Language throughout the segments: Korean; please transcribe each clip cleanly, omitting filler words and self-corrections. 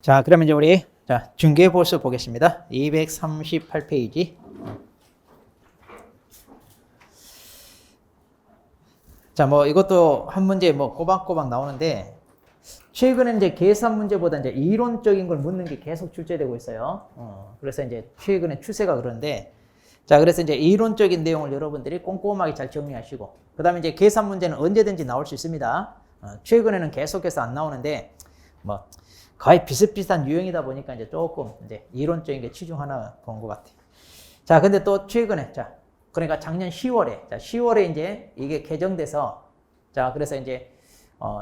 자, 그러면 이제 우리 중개보수 보겠습니다. 238페이지. 자, 뭐 이것도 한 문제 뭐 꼬박꼬박 나오는데 최근에 이제 계산 문제보다 이제 이론적인 걸 묻는 게 계속 출제되고 있어요. 그래서 이제 최근에 추세가 그런데 자, 그래서 이제 이론적인 내용을 여러분들이 꼼꼼하게 잘 정리하시고 그다음에 이제 계산 문제는 언제든지 나올 수 있습니다. 최근에는 계속해서 안 나오는데 뭐 거의 비슷비슷한 유형이다 보니까 이제 조금 이제 이론적인 게 치중하나 본 것 같아요. 자, 근데 또 최근에 그러니까 작년 10월에 10월에 이제 이게 개정돼서 그래서 이제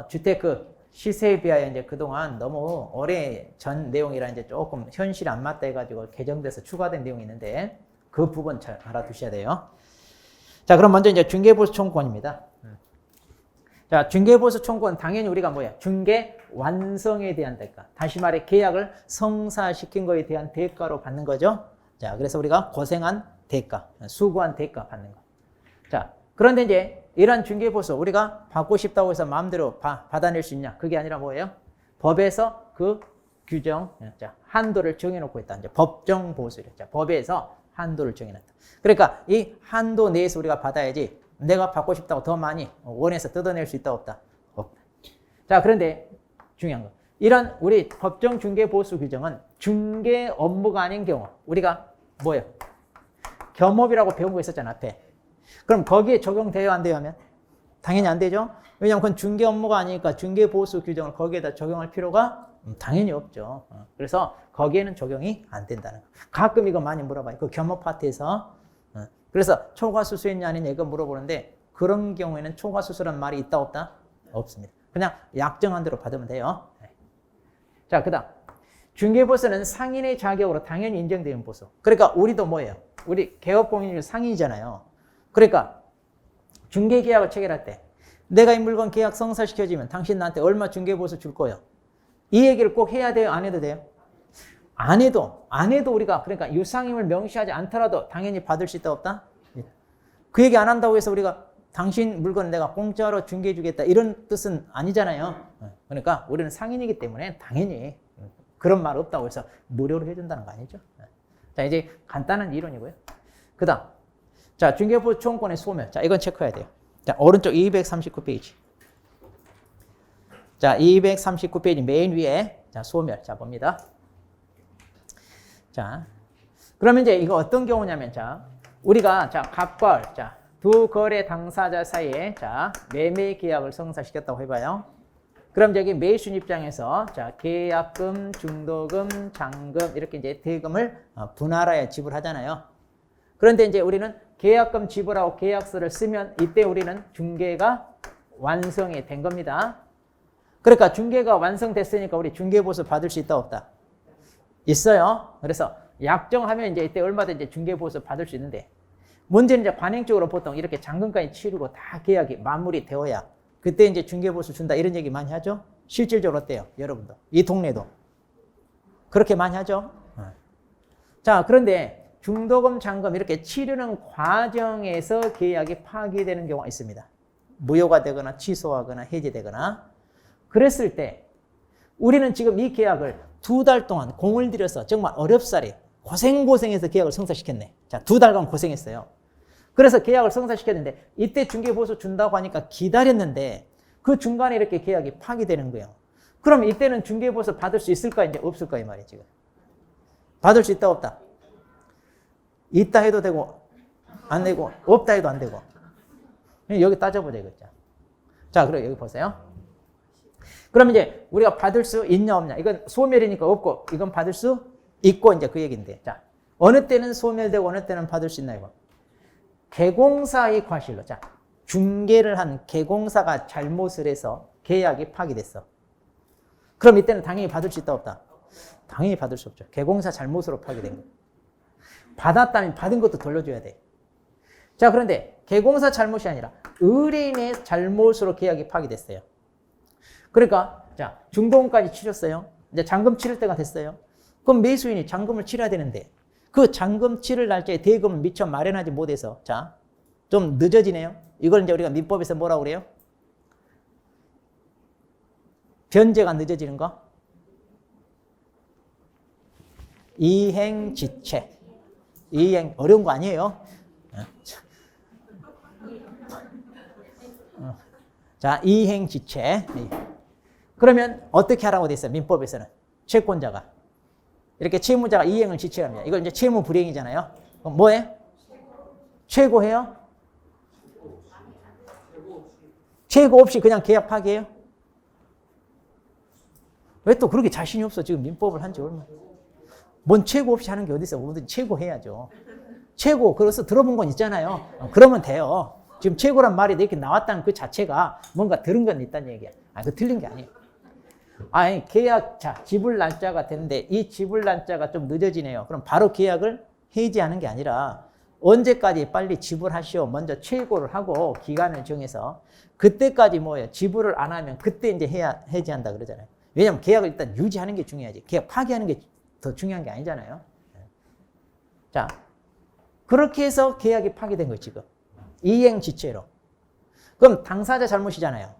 주택 시세에 비하여 이제 그동안 너무 오래 전 내용이라 이제 조금 현실에 안 맞다 해가지고 개정돼서 추가된 내용이 있는데 그 부분 잘 알아두셔야 돼요. 자, 그럼 먼저 이제 중개보수 청구권입니다. 자, 중개보수 청구권 당연히 우리가 뭐야? 중개 완성에 대한 대가. 다시 말해 계약을 성사시킨 거에 대한 대가로 받는 거죠. 자, 그래서 우리가 고생한 대가, 수고한 대가 받는 거. 자, 그런데 이제 이러한 중개보수 우리가 받고 싶다고 해서 마음대로 받아낼 수 있냐? 그게 아니라 뭐예요? 법에서 그 규정, 한도를 정해놓고 있다. 이제 법정 보수를. 자, 법에서 한도를 정해놨다. 그러니까 이 한도 내에서 우리가 받아야지 내가 받고 싶다고 더 많이 원해서 뜯어낼 수 있다 없다? 없다. 자, 그런데 중요한 거. 이런 우리 법정 중개 보수 규정은 중개 업무가 아닌 경우 우리가 뭐예요? 겸업이라고 배운 거 있었잖아, 앞에. 그럼 거기에 적용돼요, 안 돼요 하면? 당연히 안 되죠. 왜냐하면 그건 중개 업무가 아니니까 중개 보수 규정을 거기에다 적용할 필요가 당연히 없죠. 그래서 거기에는 적용이 안 된다는 거. 가끔 이거 많이 물어봐요. 그 겸업 파트에서. 그래서 초과수수했냐 아니냐 이거 물어보는데 그런 경우에는 초과수수란 말이 있다 없다? 없습니다. 그냥 약정한 대로 받으면 돼요. 자, 그 다음 중개보수는 상인의 자격으로 당연히 인정되는 보수. 그러니까 우리도 뭐예요? 우리 개업공인이 상인이잖아요. 그러니까 중개계약을 체결할 때 내가 이 물건 계약 성사시켜지면 당신 나한테 얼마 중개보수 줄 거예요? 이 얘기를 꼭 해야 돼요? 안 해도 돼요? 안 해도 우리가 그러니까 유상임을 명시하지 않더라도 당연히 받을 수 있다 없다? 그 얘기 안 한다고 해서 우리가 당신 물건 내가 공짜로 중개해 주겠다 이런 뜻은 아니잖아요. 그러니까 우리는 상인이기 때문에 당연히 그런 말 없다고 해서 무료로 해준다는 거 아니죠. 자, 이제 간단한 이론이고요. 그 다음 자, 중개보수 청구권의 소멸. 자, 이건 체크해야 돼요. 자, 오른쪽 239페이지. 자, 239페이지 맨 위에 자, 소멸. 자, 봅니다. 자, 그러면 이제 이거 어떤 경우냐면 우리가 갑과 두 거래 당사자 사이에 매매 계약을 성사시켰다고 해봐요. 그럼 저기 매수인 입장에서 계약금, 중도금, 잔금 이렇게 이제 대금을 분할하여 지불하잖아요. 그런데 이제 우리는 계약금 지불하고 계약서를 쓰면 이때 우리는 중개가 완성이 된 겁니다. 그러니까 중개가 완성됐으니까 우리 중개보수 받을 수 있다 없다? 있어요. 그래서 약정하면 이제 이때 얼마든지 중개보수 받을 수 있는데 문제는 이제 관행적으로 보통 이렇게 잔금까지 치르고 다 계약이 마무리되어야 그때 이제 중개보수 준다 이런 얘기 많이 하죠. 실질적으로 어때요? 여러분도 이 동네도 그렇게 많이 하죠. 자, 그런데 중도금, 잔금 이렇게 치르는 과정에서 계약이 파기되는 경우가 있습니다. 무효가 되거나 취소하거나 해지되거나 그랬을 때 우리는 지금 이 계약을 2달 동안 공을 들여서 정말 어렵사리 고생해서 계약을 성사시켰네. 자, 2달간 고생했어요. 그래서 계약을 성사시켰는데 이때 중개보수 준다고 하니까 기다렸는데 그 중간에 이렇게 계약이 파기되는 거예요. 그럼 이때는 중개보수 받을 수 있을까 이제 없을까 이 말이에요. 지금 받을 수 있다 없다? 있다 해도 되고 안 되고 없다 해도 안 되고 여기 따져보자 이거죠. 자, 그럼 여기 보세요. 그럼 이제 우리가 받을 수 있냐 없냐 이건 소멸이니까 없고 이건 받을 수 있고 이제 그 얘기인데 자, 어느 때는 소멸되고 어느 때는 받을 수 있나 이거. 개공사의 과실로 중개를 한 개공사가 잘못을 해서 계약이 파기됐어. 그럼 이때는 당연히 받을 수 있다 없다? 당연히 받을 수 없죠. 개공사 잘못으로 파기된 거예요. 받았다면 받은 것도 돌려줘야 돼. 자, 그런데 개공사 잘못이 아니라 의뢰인의 잘못으로 계약이 파기됐어요. 그러니까 중도금까지 치렀어요. 이제 잔금 치를 때가 됐어요. 그럼 매수인이 잔금을 치러야 되는데 그 잔금 치를 날짜에 대금을 미처 마련하지 못해서 좀 늦어지네요. 이걸 이제 우리가 민법에서 뭐라고 그래요? 변제가 늦어지는 거? 이행지체. 이행, 어려운 거 아니에요. 자, 이행지체. 그러면 어떻게 하라고 돼 있어요? 민법에서는. 채권자가. 이렇게 채무자가 이행을 지체합니다. 이걸 이제 채무 불이행이잖아요. 그럼 뭐해? 최고해요? 최고 없이 그냥 계약 파기해요? 왜 또 그렇게 자신이 없어? 지금 민법을 한 지 얼마? 뭔 최고 없이 하는 게 어디 있어? 뭐든 최고 해야죠. 최고, 그래서 들어본 건 있잖아요. 그러면 돼요. 지금 최고란 말이 이렇게 나왔다는 그 자체가 뭔가 들은 건 있다는 얘기야. 그 틀린 게 아니에요. 아니, 계약, 자, 지불 날짜가 됐는데 이 지불 날짜가 좀 늦어지네요. 그럼 바로 계약을 해지하는 게 아니라 언제까지 빨리 지불하시오. 먼저 최고를 하고 기간을 정해서 그때까지 뭐예요? 지불을 안 하면 그때 이제 해지한다 그러잖아요. 왜냐면 계약을 일단 유지하는 게 중요하지. 계약 파기하는 게 더 중요한 게 아니잖아요. 자, 그렇게 해서 계약이 파기된 거예요, 지금. 이행지체로. 그럼 당사자 잘못이잖아요.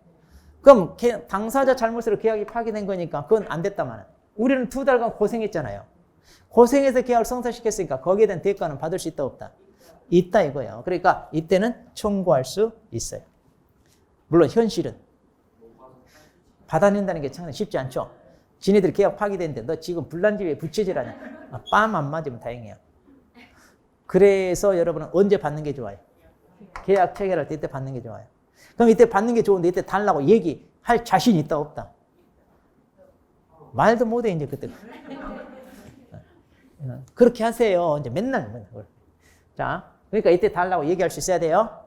그럼 당사자 잘못으로 계약이 파기된 거니까 그건 안 됐다마는. 우리는 2달간 고생했잖아요. 고생해서 계약을 성사시켰으니까 거기에 대한 대가는 받을 수 있다 없다? 있다 이거예요. 그러니까 이때는 청구할 수 있어요. 물론 현실은 받아낸다는 게 참 쉽지 않죠. 지네들 계약 파기됐는데 너 지금 불난집에 부채질하냐? 빰 안 맞으면 다행이에요. 그래서 여러분은 언제 받는 게 좋아요? 계약 체결할 때 이때 받는 게 좋아요. 그럼 이때 받는 게 좋은데 이때 달라고 얘기할 자신 있다 없다? 말도 못해 이제 그때. 그렇게 하세요. 이제 맨날. 자, 그러니까 이때 달라고 얘기할 수 있어야 돼요.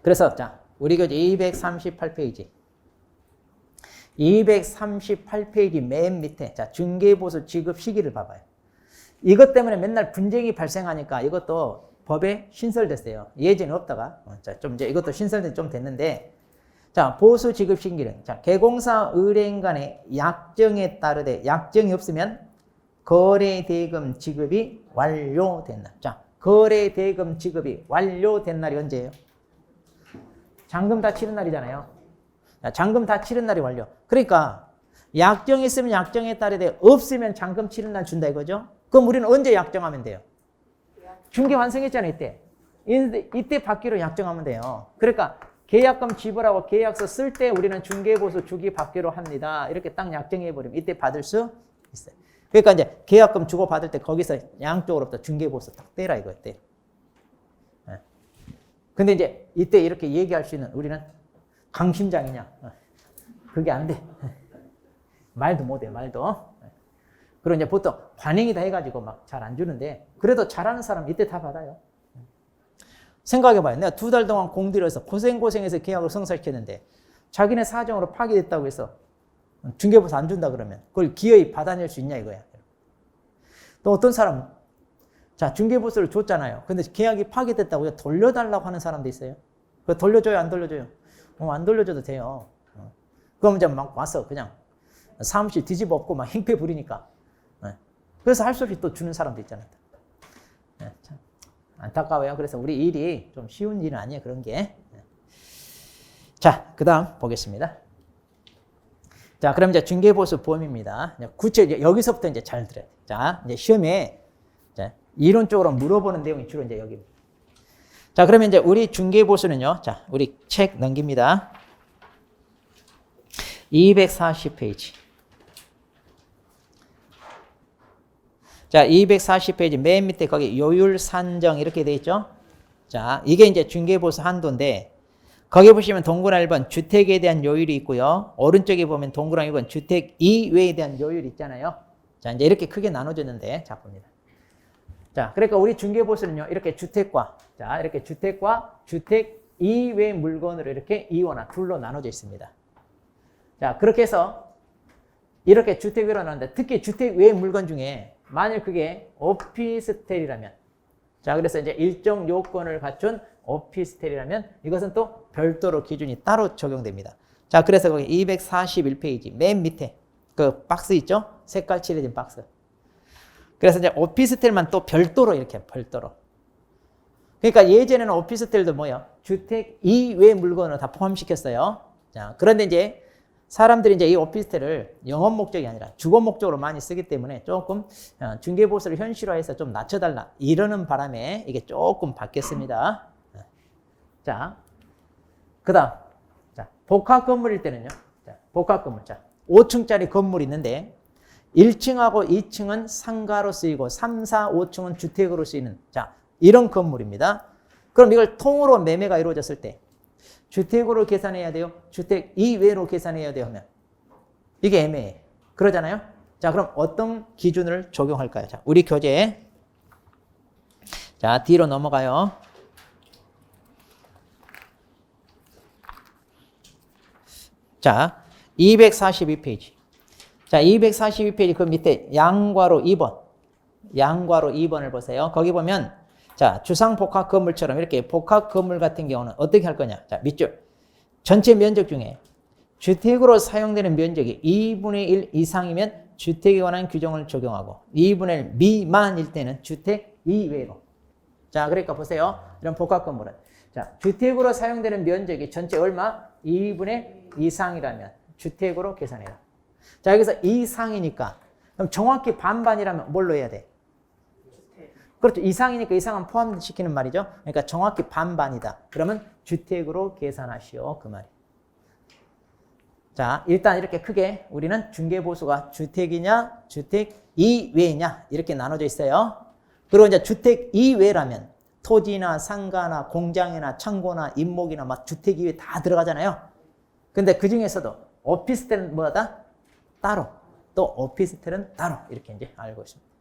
그래서 자, 우리 교재 238페이지. 238페이지 맨 밑에 자, 중개보수 지급 시기를 봐봐요. 이것 때문에 맨날 분쟁이 발생하니까 이것도 법에 신설됐어요. 예전에 없다가. 자, 좀 이제 이것도 신설된 좀 됐는데 자, 보수 지급 시기는 자, 개공사 의뢰인 간의 약정에 따르되 약정이 없으면 거래 대금 지급이 완료된 날. 자, 거래 대금 지급이 완료된 날이 언제예요? 잔금 다 치른 날이잖아요. 자, 잔금 다 치른 날이 완료. 그러니까 약정이 있으면 약정에 따르되 없으면 잔금 치른 날 준다 이거죠. 그럼 우리는 언제 약정하면 돼요? 중개 완성했잖아요, 이때. 이때 받기로 약정하면 돼요. 그러니까 계약금 지불하고 계약서 쓸 때 우리는 중개보수 주기 받기로 합니다. 이렇게 딱 약정해버리면 이때 받을 수 있어요. 그러니까 이제 계약금 주고 받을 때 거기서 양쪽으로부터 중개보수 딱 떼라 이거예요. 떼. 근데 이제 이때 이렇게 얘기할 수 있는 우리는 강심장이냐? 그게 안 돼. 말도 못해, 말도. 그리고 이제 보통 관행이다 해가지고 막 잘 안 주는데 그래도 잘하는 사람 이때 다 받아요. 생각해봐요. 내가 2달 동안 공들여서 고생해서 계약을 성사시켰는데 자기네 사정으로 파기됐다고 해서 중개보수 안 준다 그러면 그걸 기어이 받아낼 수 있냐 이거야. 또 어떤 사람 자, 중개보수를 줬잖아요. 근데 계약이 파기됐다고 돌려달라고 하는 사람도 있어요. 그거 돌려줘요, 안 돌려줘요? 안 돌려줘도 돼요. 그럼 이제 막 와서 그냥 사무실 뒤집어 엎고 막 행패 부리니까. 그래서 할 수 없이 또 주는 사람도 있잖아요. 참 안타까워요. 그래서 우리 일이 좀 쉬운 일은 아니에요, 그런 게. 자, 그 다음 보겠습니다. 자, 그럼 이제 중개보수 보험입니다. 구체, 여기서부터 이제 잘 들어야 돼. 자, 이제 시험에 이론적으로 물어보는 내용이 주로 이제 여기입니다. 자, 그러면 이제 우리 중개보수는요. 자, 우리 책 넘깁니다. 240페이지. 자, 240페이지 맨 밑에 거기 요율 산정 이렇게 돼 있죠. 자, 이게 이제 중개보수 한도인데 거기 보시면 동그라미 1번 주택에 대한 요율이 있고요. 오른쪽에 보면 동그라미 1번 주택 이외에 대한 요율이 있잖아요. 자, 이제 이렇게 크게 나눠졌는데 자, 봅니다. 자, 그러니까 우리 중개보수는요. 이렇게 주택과 자, 이렇게 주택과 주택 이외 물건으로 이렇게 이거나 둘로 나눠져 있습니다. 자, 그렇게 해서 이렇게 주택 외로 나누는데 특히 주택 외 물건 중에 만일 그게 오피스텔이라면 자, 그래서 이제 일정 요건을 갖춘 오피스텔이라면 이것은 또 별도로 기준이 따로 적용됩니다. 자, 그래서 거기 241페이지 맨 밑에 그 박스 있죠? 색깔 칠해진 박스. 그래서 이제 오피스텔만 또 별도로 이렇게 별도로. 그러니까 예전에는 오피스텔도 뭐예요? 주택 이외 물건을 다 포함시켰어요. 자, 그런데 이제 사람들이 이제 이 오피스텔을 영업 목적이 아니라 주거 목적으로 많이 쓰기 때문에 조금 중개보수를 현실화해서 좀 낮춰달라 이러는 바람에 이게 조금 바뀌었습니다. 자, 그 다음. 자, 복합 건물일 때는요. 자, 복합 건물. 자, 5층짜리 건물이 있는데 1층하고 2층은 상가로 쓰이고 3, 4, 5층은 주택으로 쓰이는 자, 이런 건물입니다. 그럼 이걸 통으로 매매가 이루어졌을 때 주택으로 계산해야 돼요? 주택 이외로 계산해야 돼요? 하면 이게 애매해. 그러잖아요? 자, 그럼 어떤 기준을 적용할까요? 자, 우리 교재. 자, 뒤로 넘어가요. 자, 242페이지. 자, 242페이지 그 밑에 양괄호 2번. 양괄호 2번을 보세요. 거기 보면 자, 주상복합 건물처럼 이렇게 복합 건물 같은 경우는 어떻게 할 거냐? 자, 밑줄. 전체 면적 중에 주택으로 사용되는 면적이 2분의 1 이상이면 주택에 관한 규정을 적용하고 2분의 1 미만일 때는 주택 이외로. 자, 그러니까 보세요. 이런 복합 건물은 자, 주택으로 사용되는 면적이 전체 얼마? 2분의 1 이상이라면 주택으로 계산해라. 자, 여기서 이상이니까 그럼 정확히 반반이라면 뭘로 해야 돼? 그렇죠. 이상이니까 이상은 포함시키는 말이죠. 그러니까 정확히 반반이다. 그러면 주택으로 계산하시오. 그 말이. 자, 일단 이렇게 크게 우리는 중개보수가 주택이냐, 주택 이외냐 이렇게 나눠져 있어요. 그리고 이제 주택 이외라면 토지나 상가나 공장이나 창고나 임목이나 막 주택 이외 다 들어가잖아요. 근데 그 중에서도 오피스텔은 뭐다? 따로. 또 오피스텔은 따로. 이렇게 이제 알고 있습니다.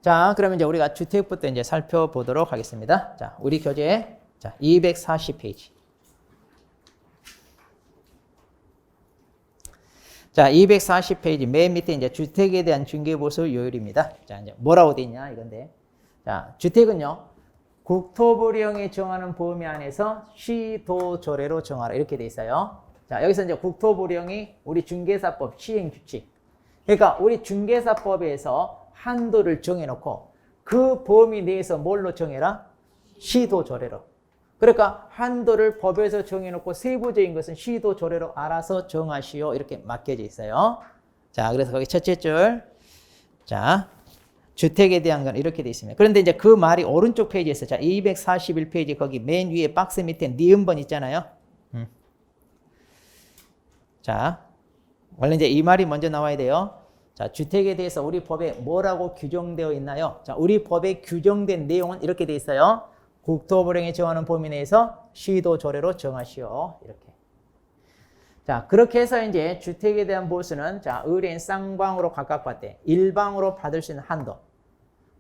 자, 그러면 이제 우리가 주택부터 이제 살펴보도록 하겠습니다. 자, 우리 교재. 자, 240페이지. 자, 240페이지 맨 밑에 이제 주택에 대한 중개보수 요율입니다. 자, 이제 뭐라고 돼 있냐 이건데. 자, 주택은요. 국토부령이 정하는 범위 안에서 시도조례로 정하라 이렇게 돼 있어요. 자, 여기서 이제 국토부령이 우리 중개사법 시행 규칙. 그러니까 우리 중개사법에서 한도를 정해놓고 그 범위 내에서 뭘로 정해라? 시도조례로. 그러니까 한도를 법에서 정해놓고 세부적인 것은 시도조례로 알아서 정하시오. 이렇게 맡겨져 있어요. 자, 그래서 거기 첫째 줄. 자, 주택에 대한 건 이렇게 돼 있습니다. 그런데 이제 그 말이 오른쪽 페이지에서 자, 241페이지 거기 맨 위에 박스 밑에 니은번 있잖아요. 자, 원래 이제 이 말이 먼저 나와야 돼요. 자, 주택에 대해서 우리 법에 뭐라고 규정되어 있나요? 자, 우리 법에 규정된 내용은 이렇게 돼 있어요. 국토부령이 정하는 범위 내에서 시도조례로 정하시오. 이렇게. 자, 그렇게 해서 이제 주택에 대한 보수는 자, 의뢰인 쌍방으로 각각 받되 일방으로 받을 수 있는 한도.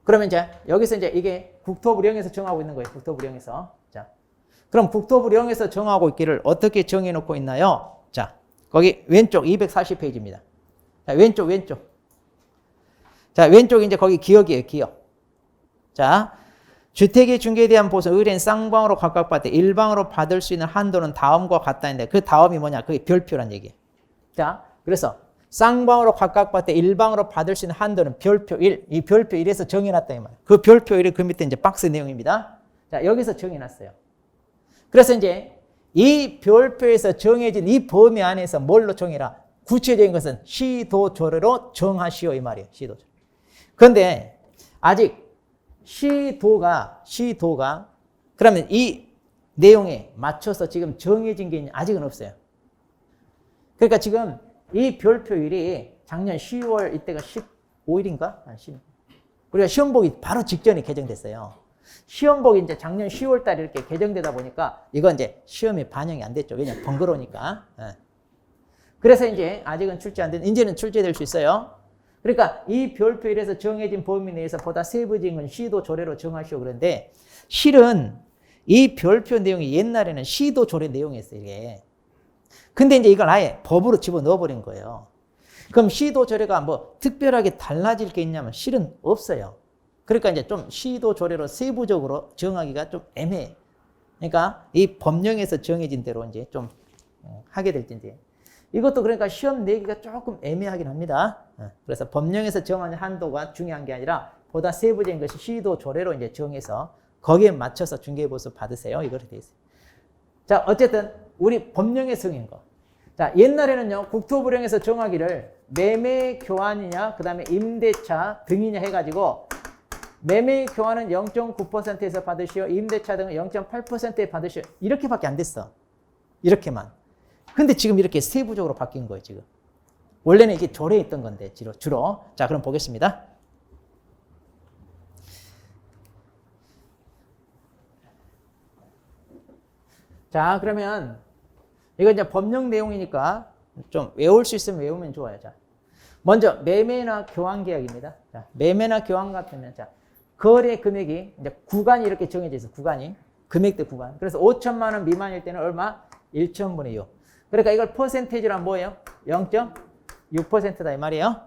그러면 이제 여기서 이제 이게 국토부령에서 정하고 있는 거예요. 국토부령에서. 자, 그럼 국토부령에서 정하고 있기를 어떻게 정해 놓고 있나요? 자, 거기 왼쪽 240페이지입니다. 자, 왼쪽. 자, 왼쪽 이제 거기 기억이에요, 기억. 자, 주택의 중개에 대한 보수, 의뢰인 쌍방으로 각각 받되 일방으로 받을 수 있는 한도는 다음과 같다는데 그 다음이 뭐냐? 그게 별표란 얘기예요. 자, 그래서 쌍방으로 각각 받되 일방으로 받을 수 있는 한도는 별표 1. 이 별표 1에서 정해놨다 이 말이에요. 그 별표 1이 그 밑에 이제 박스 내용입니다. 자, 여기서 정해놨어요. 그래서 이제 이 별표에서 정해진 이 범위 안에서 뭘로 정해라? 구체적인 것은 시도조례로 정하시오 이 말이에요. 시도조례. 그런데 아직 시도가 그러면 이 내용에 맞춰서 지금 정해진 게 아직은 없어요. 그러니까 지금 이 별표일이 작년 10월 이때가 15일인가? 우리가 시험보기 바로 직전에 개정됐어요. 시험보기 이제 작년 10월 달에 이렇게 개정되다 보니까 이건 이제 시험에 반영이 안 됐죠. 왜냐 번거로우니까. 그래서 이제 아직은 출제 안 된, 이제는 출제될 수 있어요. 그러니까 이 별표 1에서 정해진 범위 내에서 보다 세부적인 건 시도조례로 정하시오. 그런데 실은 이 별표 내용이 옛날에는 시도조례 내용이었어요. 이게. 근데 이제 이걸 아예 법으로 집어넣어버린 거예요. 그럼 시도조례가 뭐 특별하게 달라질 게 있냐면 실은 없어요. 그러니까 이제 좀 시도조례로 세부적으로 정하기가 좀 애매해. 그러니까 이 법령에서 정해진 대로 이제 좀 하게 될 텐데. 이것도 그러니까 시험 내기가 조금 애매하긴 합니다. 그래서 법령에서 정하는 한도가 중요한 게 아니라 보다 세부적인 것이 시도 조례로 이제 정해서 거기에 맞춰서 중개보수 받으세요. 이렇게 돼 있어요. 자, 어쨌든 우리 법령에 승인 거. 자, 옛날에는요, 국토부령에서 정하기를 매매 교환이냐, 그 다음에 임대차 등이냐 해가지고 매매 교환은 0.9%에서 받으시오. 임대차 등은 0.8%에 받으시오. 이렇게밖에 안 됐어. 이렇게만. 근데 지금 이렇게 세부적으로 바뀐 거예요, 지금. 원래는 이게 조례에 있던 건데, 주로. 자, 그럼 보겠습니다. 자, 그러면 이거 이제 법령 내용이니까 좀 외울 수 있으면 외우면 좋아요. 자, 먼저 매매나 교환 계약입니다. 자, 매매나 교환 같으면 자, 거래 금액이 이제 구간이 이렇게 정해져 있어. 구간이 금액대 구간. 그래서 5천만 원 미만일 때는 얼마? 1천분의 6. 그러니까 이걸 퍼센테이지란 뭐예요? 0.6%다 이 말이에요.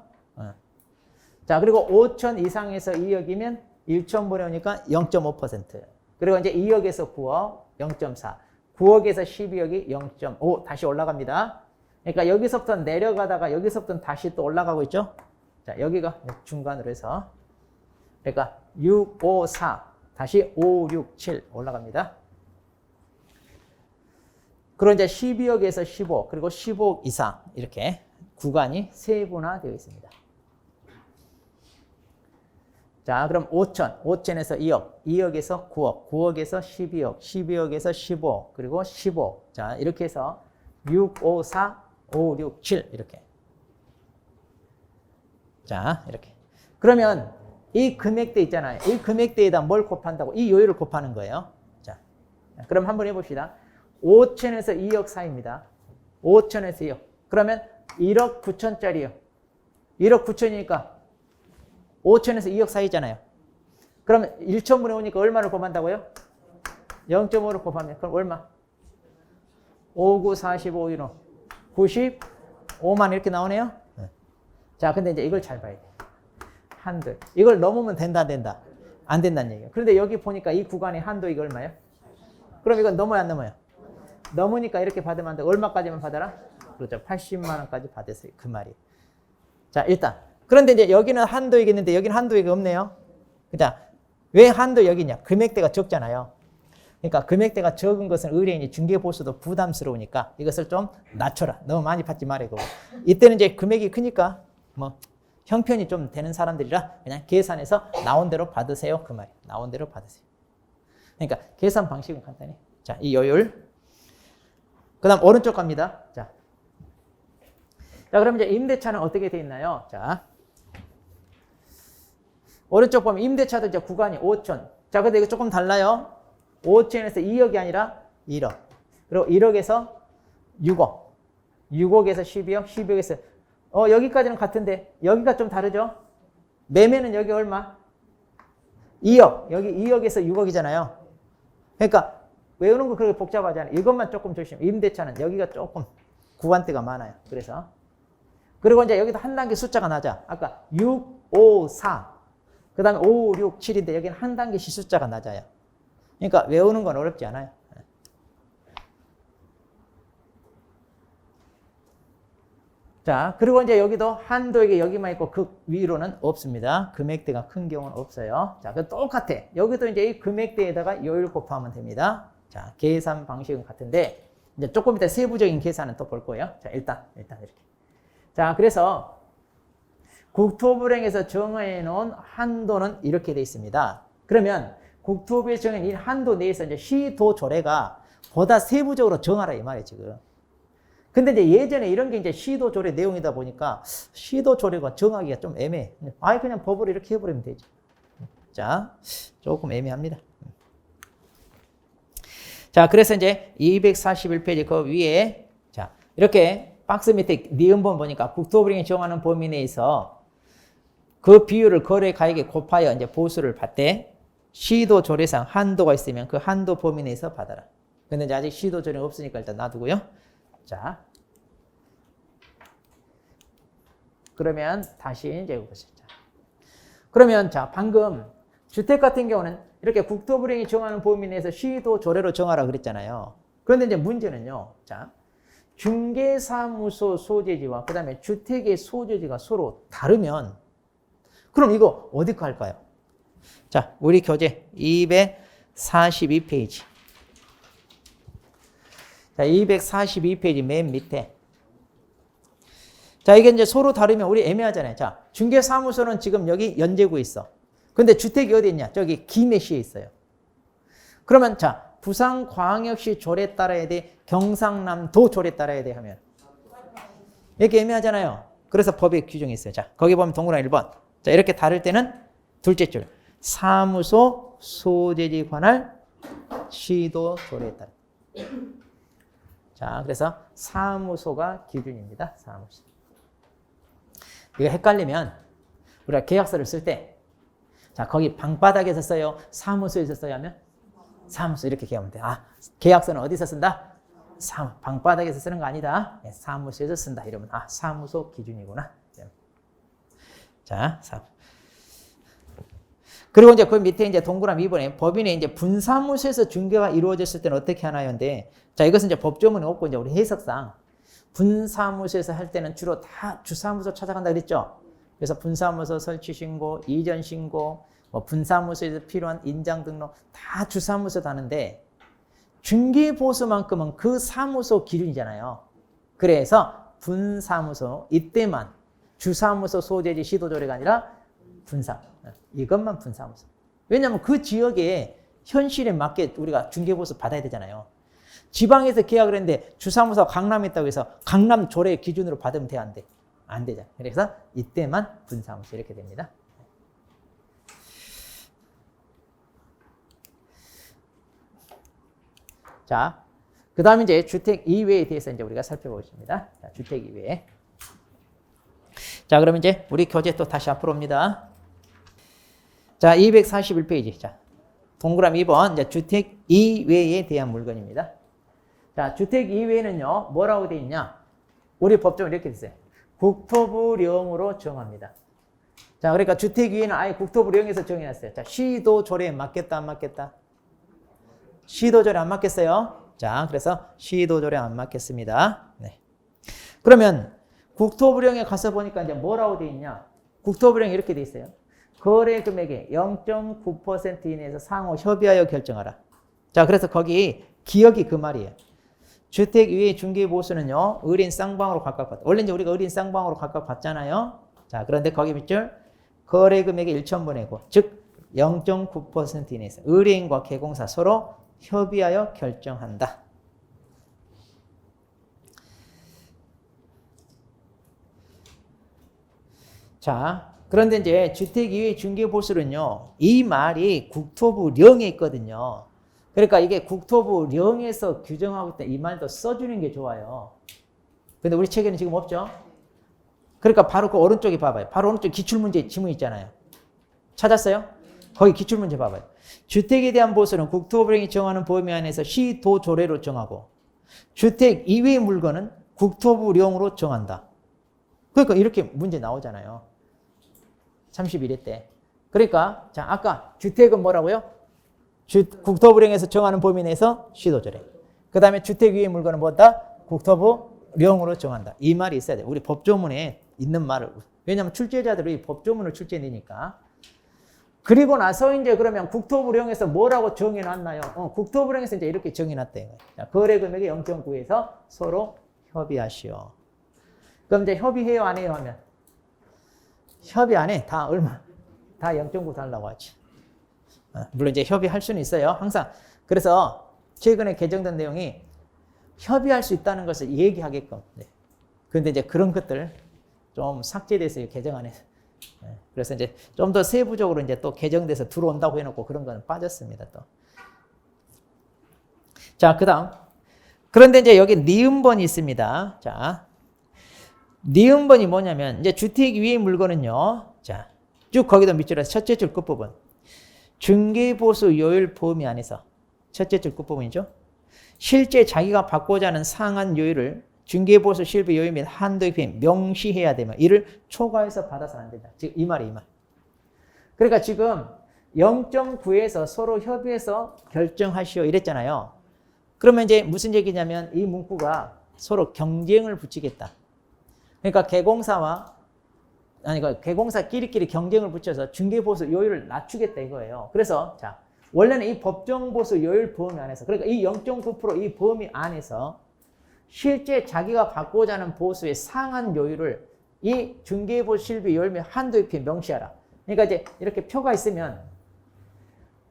자, 그리고 5천 이상에서 2억이면 1천분의 5니까 0.5%. 그리고 이제 2억에서 9억 0.4. 9억에서 12억이 0.5 다시 올라갑니다. 그러니까 여기서부터 내려가다가 여기서부터 다시 또 올라가고 있죠. 자, 여기가 중간으로 해서 그러니까 6, 5, 4 다시 5, 6, 7 올라갑니다. 그리고 이제 12억에서 15 그리고 15억 이상 이렇게 구간이 세분화되어 있습니다. 자, 그럼 5천, 5천에서 2억, 2억에서 9억, 9억에서 12억, 12억에서 15, 그리고 15. 자, 이렇게 해서 6, 5, 4, 5, 6, 7 이렇게. 자, 이렇게. 그러면 이 금액대 있잖아요. 이 금액대에다 뭘 곱한다고? 이 요율을 곱하는 거예요. 자, 그럼 한번 해봅시다. 5천에서 2억 사이입니다. 5천에서 2억. 그러면 1억 9천짜리요. 1억 9천이니까 5천에서 2억 사이잖아요. 그러면 1천분의 5니까 얼마를 곱한다고요? 0.5를 곱하면 그럼 얼마? 5, 9, 45, 1, 5. 95만 이렇게 나오네요. 자, 근데 이제 이걸 잘 봐야 돼. 한도. 이걸 넘으면 된다, 안 된다? 안 된다는 얘기예요. 그런데 여기 보니까 이 구간의 한도 이거 얼마예요? 그럼 이건 넘어요, 안 넘어요? 넘으니까 이렇게 받으면 안 돼. 얼마까지만 받아라? 그렇죠. 80만 원까지 받으세요. 그 말이에요. 자, 일단. 그런데 이제 여기는 한도이겠는데 여기는 한도이가 없네요. 그자 왜 한도 여기냐? 금액대가 적잖아요. 그러니까 금액대가 적은 것은 의뢰인이 중개보수도 부담스러우니까 이것을 좀 낮춰라. 너무 많이 받지 말아요. 이때는 이제 금액이 크니까 뭐 형편이 좀 되는 사람들이라 그냥 계산해서 나온 대로 받으세요. 그 말이에요. 나온 대로 받으세요. 그러니까 계산 방식은 간단해. 자, 이 요율. 그 다음 오른쪽 갑니다. 자, 그럼 이제 임대차는 어떻게 돼 있나요? 자, 오른쪽 보면 임대차도 이제 구간이 5천. 자, 근데 이거 조금 달라요. 5천에서 2억이 아니라 1억. 그리고 1억에서 6억. 6억에서 12억, 12억에서 여기까지는 같은데 여기가 좀 다르죠? 매매는 여기 얼마? 2억. 여기 2억에서 6억이잖아요. 그러니까 외우는 거 그렇게 복잡하지 않아요. 이것만 조금 조심. 임대차는 여기가 조금 구간대가 많아요. 그래서 그리고 이제 여기도 한 단계 숫자가 낮아. 아까 6, 5, 4. 그 다음에 5, 6, 7인데 여기는 한 단계씩 숫자가 낮아요. 그러니까 외우는 건 어렵지 않아요. 자, 그리고 이제 여기도 한도에게 여기만 있고 그 위로는 없습니다. 금액대가 큰 경우는 없어요. 자, 그 똑같아. 여기도 이제 이 금액대에다가 요율 곱하면 됩니다. 자, 계산 방식은 같은데 이제 조금 이따 세부적인 계산은 또 볼 거예요. 자, 일단 이렇게. 자, 그래서 국토부령에서 정해 놓은 한도는 이렇게 돼 있습니다. 그러면 국토부에서 정해 놓은 이 한도 내에서 이제 시도 조례가 보다 세부적으로 정하라 이 말이에요, 지금. 근데 이제 예전에 이런 게 이제 시도 조례 내용이다 보니까 시도 조례가 정하기가 좀 애매해. 아예 그냥 법으로 이렇게 해버리면 되죠. 자, 조금 애매합니다. 자, 그래서 이제 241페이지 그 위에 자, 이렇게 박스 밑에 니은본 보니까 국토부령이 정하는 범위 내에서 그 비율을 거래 가액에 곱하여 이제 보수를 받되 시도 조례상 한도가 있으면 그 한도 범위 내에서 받아라. 근데 이제 아직 시도 조례가 없으니까 일단 놔두고요. 자, 그러면 다시 이제 보시죠. 그러면 자, 방금 주택 같은 경우는 이렇게 국토부령이 정하는 범위 내에서 시도 조례로 정하라 그랬잖아요. 그런데 이제 문제는요. 자, 중개사무소 소재지와 그 다음에 주택의 소재지가 서로 다르면 그럼 이거 어디 거 할까요? 자, 우리 교재 242페이지. 자, 242페이지 맨 밑에. 자, 이게 이제 서로 다르면 우리 애매하잖아요. 자, 중개사무소는 지금 여기 연제구에 있어. 근데 주택이 어디 있냐? 저기 김해시에 있어요. 그러면 자, 부산광역시 조례에 따라야 돼? 경상남도 조례에 따라야 돼? 하면 이렇게 애매하잖아요. 그래서 법에 규정이 있어요. 자, 거기 보면 동그라미 1번. 자, 이렇게 다를 때는 둘째 줄. 사무소 소재지 관할 시도 조례에 따라. 자, 그래서 사무소가 기준입니다. 사무소. 이거 헷갈리면 우리가 계약서를 쓸 때, 자, 거기 방바닥에서 써요? 사무소에서 써야 하면? 사무소 이렇게 계약하면 돼. 아, 계약서는 어디서 쓴다? 방바닥에서 쓰는 거 아니다. 사무소에서 쓴다. 이러면 아, 사무소 기준이구나. 자, 그리고 이제 그 밑에 이제 동그라미 2번에 법인의 이제 분사무소에서 중개가 이루어졌을 때는 어떻게 하나요인데, 자, 이것은 이제 법조문이 없고 이제 우리 해석상 분사무소에서 할 때는 주로 다 주사무소 찾아간다 그랬죠. 그래서 분사무소 설치 신고, 이전 신고, 뭐 분사무소에서 필요한 인장 등록 다 주사무소 다는데 중개보수만큼은 그 사무소 기준이잖아요. 그래서 분사무소 이때만 주사무소 소재지 시도조례가 아니라 분사. 이것만 분사무소. 왜냐하면 그 지역의 현실에 맞게 우리가 중개보수 받아야 되잖아요. 지방에서 계약을 했는데 주사무소가 강남에 있다고 해서 강남 조례 기준으로 받으면 돼? 안 돼? 안 되잖아요. 그래서 이때만 분사무소 이렇게 됩니다. 자, 그 다음에 이제 주택 이외에 대해서 이제 우리가 살펴보겠습니다. 자, 주택 이외에. 자, 그러면 이제 우리 교재 또 다시 앞으로 옵니다. 자, 241페이지. 자, 동그라미 2번. 이제 주택 이외에 대한 물건입니다. 자, 주택 이외에는요, 뭐라고 되어 있냐? 우리 법정은 이렇게 됐어요. 국토부령으로 정합니다. 자, 그러니까 주택 이외에는 아예 국토부령에서 정해놨어요. 자, 시도조례에 맞겠다, 안 맞겠다? 시도조례 안 맞겠어요? 자, 그래서 시도조례 안 맞겠습니다. 네. 그러면 국토부령에 가서 보니까 이제 뭐라고 되어 있냐? 국토부령이 이렇게 되어 있어요. 거래 금액의 0.9% 이내에서 상호 협의하여 결정하라. 자, 그래서 거기 기억이 그 말이에요. 주택 이외의 중개보수는요, 의뢰인 쌍방으로 각각 받다. 원래 이제 우리가 의뢰인 쌍방으로 각각 받잖아요. 자, 그런데 거기 밑줄 거래 금액의 1,000분의 9, 즉 0.9% 이내에서 의뢰인과 개공사 서로 협의하여 결정한다. 자, 그런데 이제 주택 이외의 중개보수는요, 이 말이 국토부령에 있거든요. 그러니까 이게 국토부령에서 규정하고 있다 이 말도 써주는 게 좋아요. 근데 우리 책에는 지금 없죠? 그러니까 바로 그 오른쪽에 봐봐요. 바로 오른쪽 기출문제 지문 있잖아요. 찾았어요? 거기 기출문제 봐봐요. 주택에 대한 보수는 국토부령이 정하는 범위 안에서 시도조례로 정하고 주택 이외의 물건은 국토부령으로 정한다. 그러니까 이렇게 문제 나오잖아요. 31회 때. 그러니까 자, 아까 주택은 뭐라고요? 국토부령에서 정하는 범위 내에서 시도조례. 그 다음에 주택 위의 물건은 뭐다? 국토부령으로 정한다. 이 말이 있어야 돼. 우리 법조문에 있는 말을. 왜냐하면 출제자들이 법조문을 출제내니까. 그리고 나서 이제 그러면 국토부령에서 뭐라고 정해놨나요? 국토부령에서 이제 이렇게 정해놨대요. 자, 거래 금액이 0.9에서 서로 협의하시오. 그럼 이제 협의해요, 안 해요 하면? 협의 안 해. 다 얼마? 다 0.9 달라고 하지. 물론 이제 협의할 수는 있어요. 항상. 그래서 최근에 개정된 내용이 협의할 수 있다는 것을 얘기하게끔. 네. 그런데 이제 그런 것들 좀 삭제돼서 개정안에. 네. 그래서 이제 좀 더 세부적으로 이제 또 개정돼서 들어온다고 해놓고 그런 거는 빠졌습니다. 또. 자, 그 다음. 그런데 이제 여기 니은번이 있습니다. 자. 니은번이 뭐냐면 이제 주택 위의 물건은요. 자, 쭉 거기도 밑줄에서 첫째 줄 끝부분. 중개보수 요율 범위 안에서 첫째 줄 끝부분이죠. 실제 자기가 받고자 하는 상한 요율을 중개보수 실비 요율 및 한도에 비해 명시해야 되면 이를 초과해서 받아서는 안 된다. 지금 이 말이 이 말. 그러니까 지금 0.9에서 서로 협의해서 결정하시오 이랬잖아요. 그러면 이제 무슨 얘기냐면 이 문구가 서로 경쟁을 붙이겠다. 그러니까 개공사와 아니, 그 개공사끼리끼리 경쟁을 붙여서 중개보수 요율을 낮추겠다 이거예요. 그래서 자, 원래는 이 법정보수 요율 범위 안에서, 그러니까 이 0.9% 이 범위 안에서 실제 자기가 받고자 하는 보수의 상한 요율을 이 중개보수 실비 요율 및 한도 높이 명시하라. 그러니까 이제 이렇게 표가 있으면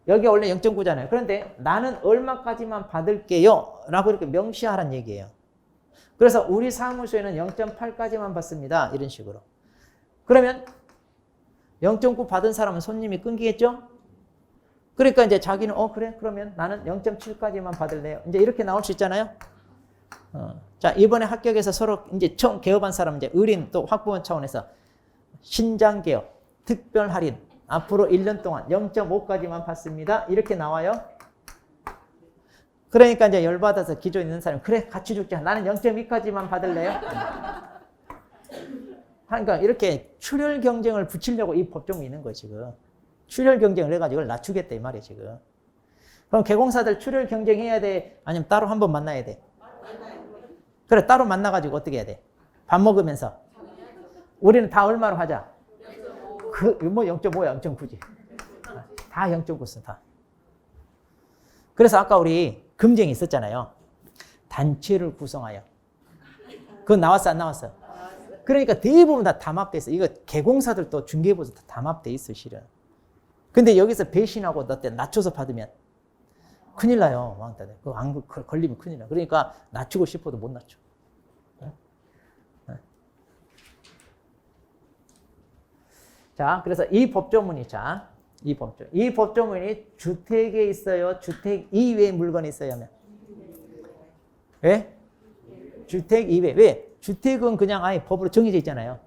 여기 원래 0.9잖아요. 그런데 나는 얼마까지만 받을게요 라고 이렇게 명시하라는 얘기예요. 그래서 우리 사무소에는 0.8까지만 받습니다. 이런 식으로. 그러면 0.9 받은 사람은 손님이 끊기겠죠? 그러니까 이제 자기는 그래? 그러면 나는 0.7까지만 받을래요. 이제 이렇게 나올 수 있잖아요. 자, 이번에 합격해서 서로 이제 총 개업한 사람은 이제 의뢰인 또 확보원 차원에서 신장 개업, 특별 할인, 앞으로 1년 동안 0.5까지만 받습니다. 이렇게 나와요. 그러니까 이제 열받아서 기존에 있는 사람이 그래, 같이 죽자. 나는 0.2까지만 받을래요. 그러니까 이렇게 출혈 경쟁을 붙이려고 이 법정이 있는 거예요, 지금. 출혈 경쟁을 해가지고 이걸 낮추겠다 이 말이에요, 지금. 그럼 개공사들 출혈 경쟁해야 돼? 아니면 따로 한번 만나야 돼? 그래, 따로 만나가지고 어떻게 해야 돼? 밥 먹으면서. 우리는 다 얼마로 하자? 뭐 0.5야, 0.9지. 다 0.9 써, 다. 그래서 아까 우리 금쟁이 있었잖아요. 단체를 구성하여. 그거 나왔어, 안 나왔어? 그러니까 대부분 다 담합돼 있어. 이거 개공사들도 중개보수 다 담합돼 있어, 실은. 근데 여기서 배신하고 너 때 낮춰서 받으면 큰일 나요, 왕따들. 그거 안 걸리면 큰일 나. 그러니까 낮추고 싶어도 못 낮춰. 자, 그래서 이 법조문이, 이 법조문이 주택에 있어요? 주택 이외의 물건이 있어야 하면? 왜? 주택 이외. 왜? 주택은 그냥 아예 법으로 정해져 있잖아요.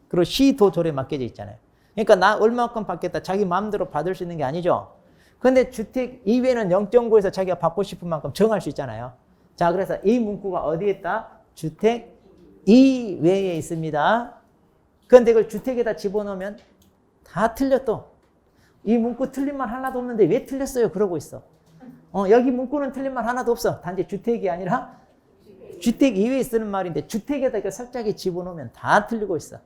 그리고 시도조례에 맡겨져 있잖아요. 그러니까 나 얼마큼 받겠다 자기 마음대로 받을 수 있는 게 아니죠. 근데 주택 이외는 0.9에서 자기가 받고 싶은 만큼 정할 수 있잖아요. 자, 그래서 이 문구가 어디에 있다? 주택 이외에 있습니다. 그런데 이걸 주택에다 집어넣으면 다 틀려 또. 이 문구 틀린 말 하나도 없는데 왜 틀렸어요? 그러고 있어. 여기 문구는 틀린 말 하나도 없어. 단지 주택이 아니라 주택 이외에 쓰는 말인데 주택에다 이렇게 살짝에 집어넣으면 다 틀리고 있어.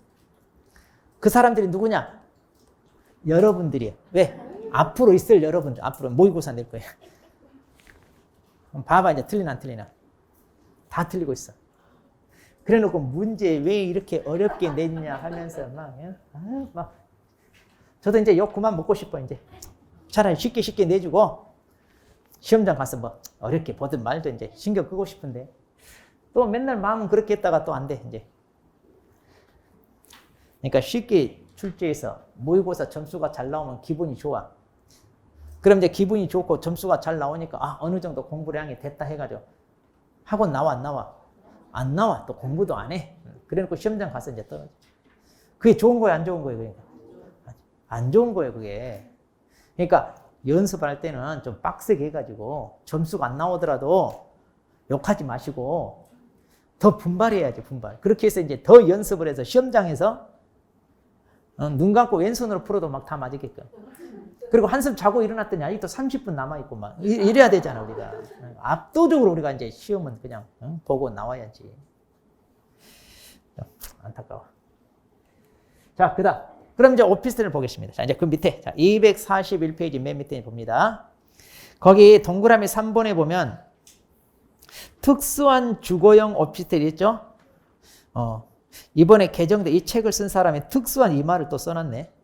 그 사람들이 누구냐? 여러분들이에요. 왜? 앞으로 있을 여러분들. 앞으로 모의고사 낼 거예요. 봐봐, 이제 틀리나 안 틀리나. 다 틀리고 있어. 그래 놓고 문제 왜 이렇게 어렵게 냈냐 하면서 막 저도 이제 욕 그만 먹고 싶어, 이제. 차라리 쉽게 내주고 시험장 가서 뭐 어렵게 보든 말든 이제 신경 끄고 싶은데 또 맨날 마음은 그렇게 했다가 또 안 돼, 이제. 그러니까 쉽게 출제해서 모의고사 점수가 잘 나오면 기분이 좋아. 그럼 이제 기분이 좋고 점수가 잘 나오니까 어느 정도 공부량이 됐다 해가지고 학원 나와, 안 나와? 안 나와. 또 공부도 안 해. 그래놓고 시험장 가서 이제 떨어져. 그게 좋은 거예요, 안 좋은 거예요? 그러니까 안 좋은 거예요, 그게. 그러니까 연습할 때는 좀 빡세게 해가지고 점수가 안 나오더라도 욕하지 마시고 더 분발해야지, 분발. 그렇게 해서 이제 더 연습을 해서 시험장에서 눈 감고 왼손으로 풀어도 막 다 맞으게끔. 그리고 한숨 자고 일어났더니 아직도 30분 남아있고 막 이래야 되잖아, 우리가. 압도적으로 우리가 이제 시험은 그냥 보고 나와야지. 안타까워. 자, 그럼 이제 오피스텔을 보겠습니다. 자, 이제 그 밑에. 자, 241페이지 맨 밑에 봅니다. 거기 동그라미 3번에 보면 특수한 주거용 오피스텔이 있죠? 이번에 개정된 이 책을 쓴 사람이 특수한 이 말을 또 써놨네.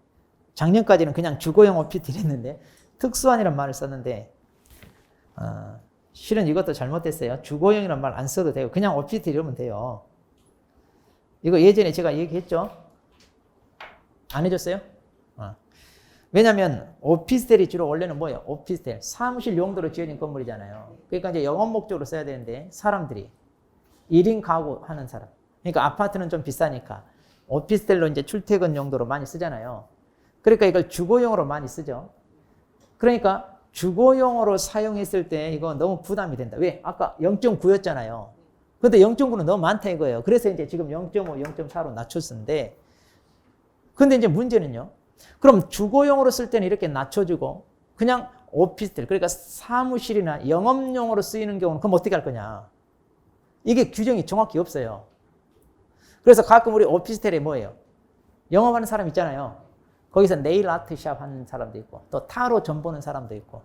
작년까지는 그냥 주거용 오피스텔 했는데 특수한이란 말을 썼는데 실은 이것도 잘못됐어요. 주거용이란 말 안 써도 되고 그냥 오피스텔 이러면 돼요. 이거 예전에 제가 얘기했죠? 안 해줬어요? 왜냐면 오피스텔이 주로 원래는 뭐예요? 오피스텔, 사무실 용도로 지어진 건물이잖아요. 그러니까 이제 영업 목적으로 써야 되는데 사람들이 1인 가구 하는 사람. 그러니까 아파트는 좀 비싸니까 오피스텔로 이제 출퇴근 용도로 많이 쓰잖아요. 그러니까 이걸 주거용으로 많이 쓰죠. 그러니까 주거용으로 사용했을 때 이거 너무 부담이 된다. 왜? 아까 0.9였잖아요. 근데 0.9는 너무 많다 이거예요. 그래서 이제 지금 0.5, 0.4로 낮췄는데 근데 이제 문제는요. 그럼 주거용으로 쓸 때는 이렇게 낮춰주고 그냥 오피스텔, 그러니까 사무실이나 영업용으로 쓰이는 경우는 그럼 어떻게 할 거냐. 이게 규정이 정확히 없어요. 그래서 가끔 우리 오피스텔에 뭐예요? 영업하는 사람 있잖아요. 거기서 네일 아트샵 하는 사람도 있고, 또 타로 점 보는 사람도 있고,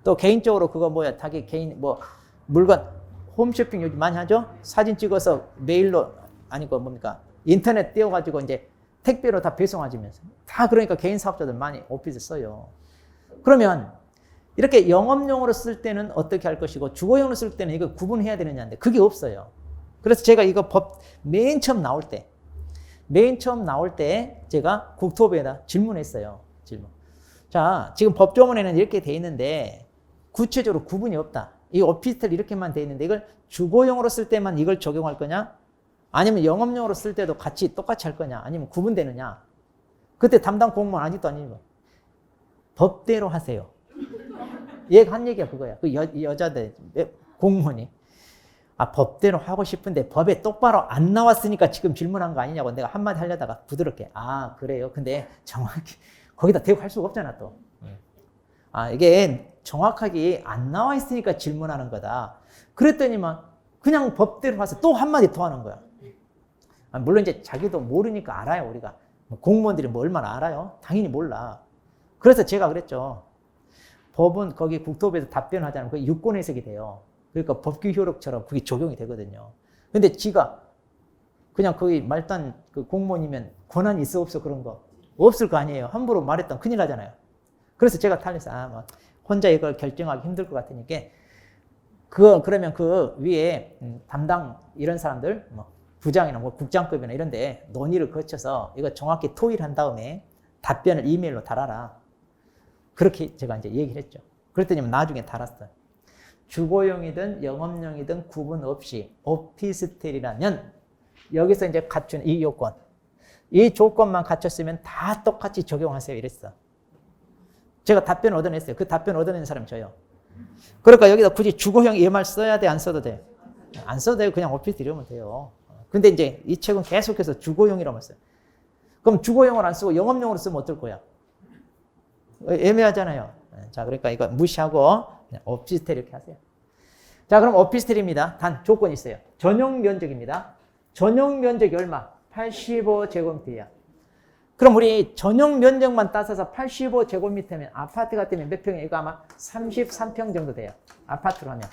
또 개인적으로 그거 뭐야, 자기 개인 뭐 물건 홈쇼핑 요즘 많이 하죠? 사진 찍어서 메일로 아니고 뭡니까? 인터넷 띄워가지고 이제 택배로 다 배송하시면서 다 그러니까 개인 사업자들 많이 오피스 써요. 그러면 이렇게 영업용으로 쓸 때는 어떻게 할 것이고 주거용으로 쓸 때는 이거 구분해야 되느냐인데 그게 없어요. 그래서 제가 이거 법 맨 처음 나올 때 제가 국토부에다 질문했어요. 질문. 자, 지금 법조문에는 이렇게 돼 있는데 구체적으로 구분이 없다. 이 오피스텔 이렇게만 돼 있는데 이걸 주거용으로 쓸 때만 이걸 적용할 거냐? 아니면 영업용으로 쓸 때도 같이 똑같이 할 거냐? 아니면 구분되느냐? 그때 담당 공무원 아직도 아니고 법대로 하세요. 얘가 한 얘기가 그거야. 그 여자들 공무원이 법대로 하고 싶은데 법에 똑바로 안 나왔으니까 지금 질문한 거 아니냐고 내가 한마디 하려다가 부드럽게 그래요. 근데 정확히 거기다 대고 할 수가 없잖아 또. 이게 정확하게 안 나와 있으니까 질문하는 거다. 그랬더니만 그냥 법대로 와서 또 한마디 더 하는 거야. 물론 이제 자기도 모르니까 알아요. 우리가 공무원들이 뭐 얼마나 알아요? 당연히 몰라. 그래서 제가 그랬죠. 법은 거기 국토부에서 답변하자면 그게 유권 해석이 돼요. 그러니까 법규 효력처럼 그게 적용이 되거든요. 근데 지가 그냥 거기 말단 그 공무원이면 권한이 있어 없어 그런 거 없을 거 아니에요. 함부로 말했던 큰일 나잖아요. 그래서 제가 탈려서 혼자 이걸 결정하기 힘들 것 같으니까 그러면 그 위에 담당 이런 사람들 뭐 부장이나 뭐 국장급이나 이런데 논의를 거쳐서 이거 정확히 토의한 다음에 답변을 이메일로 달아라. 그렇게 제가 이제 얘기를 했죠. 그랬더니 나중에 달았어요. 주거용이든 영업용이든 구분 없이 오피스텔이라면 여기서 이제 갖춘 이 요건, 이 조건만 갖췄으면 다 똑같이 적용하세요 이랬어. 제가 답변을 얻어냈어요. 그 답변을 얻어낸 사람이 저요. 그러니까 여기다 굳이 주거용 이 말 써야 돼? 안 써도 돼? 안 써도 돼요. 그냥 오피스텔 이러면 돼요. 근데 이제 이 책은 계속해서 주거용이라고 써요. 그럼 주거용을 안 쓰고 영업용으로 쓰면 어떨 거야? 애매하잖아요. 자, 그러니까 이거 무시하고 그냥 오피스텔 이렇게 하세요. 자, 그럼 오피스텔입니다. 단 조건이 있어요. 전용 면적입니다. 전용 면적이 얼마? 85제곱미터야. 그럼 우리 전용 면적만 따져서 85제곱미터면 아파트 같으면 몇 평이에요? 이거 아마 33평 정도 돼요. 아파트로 하면.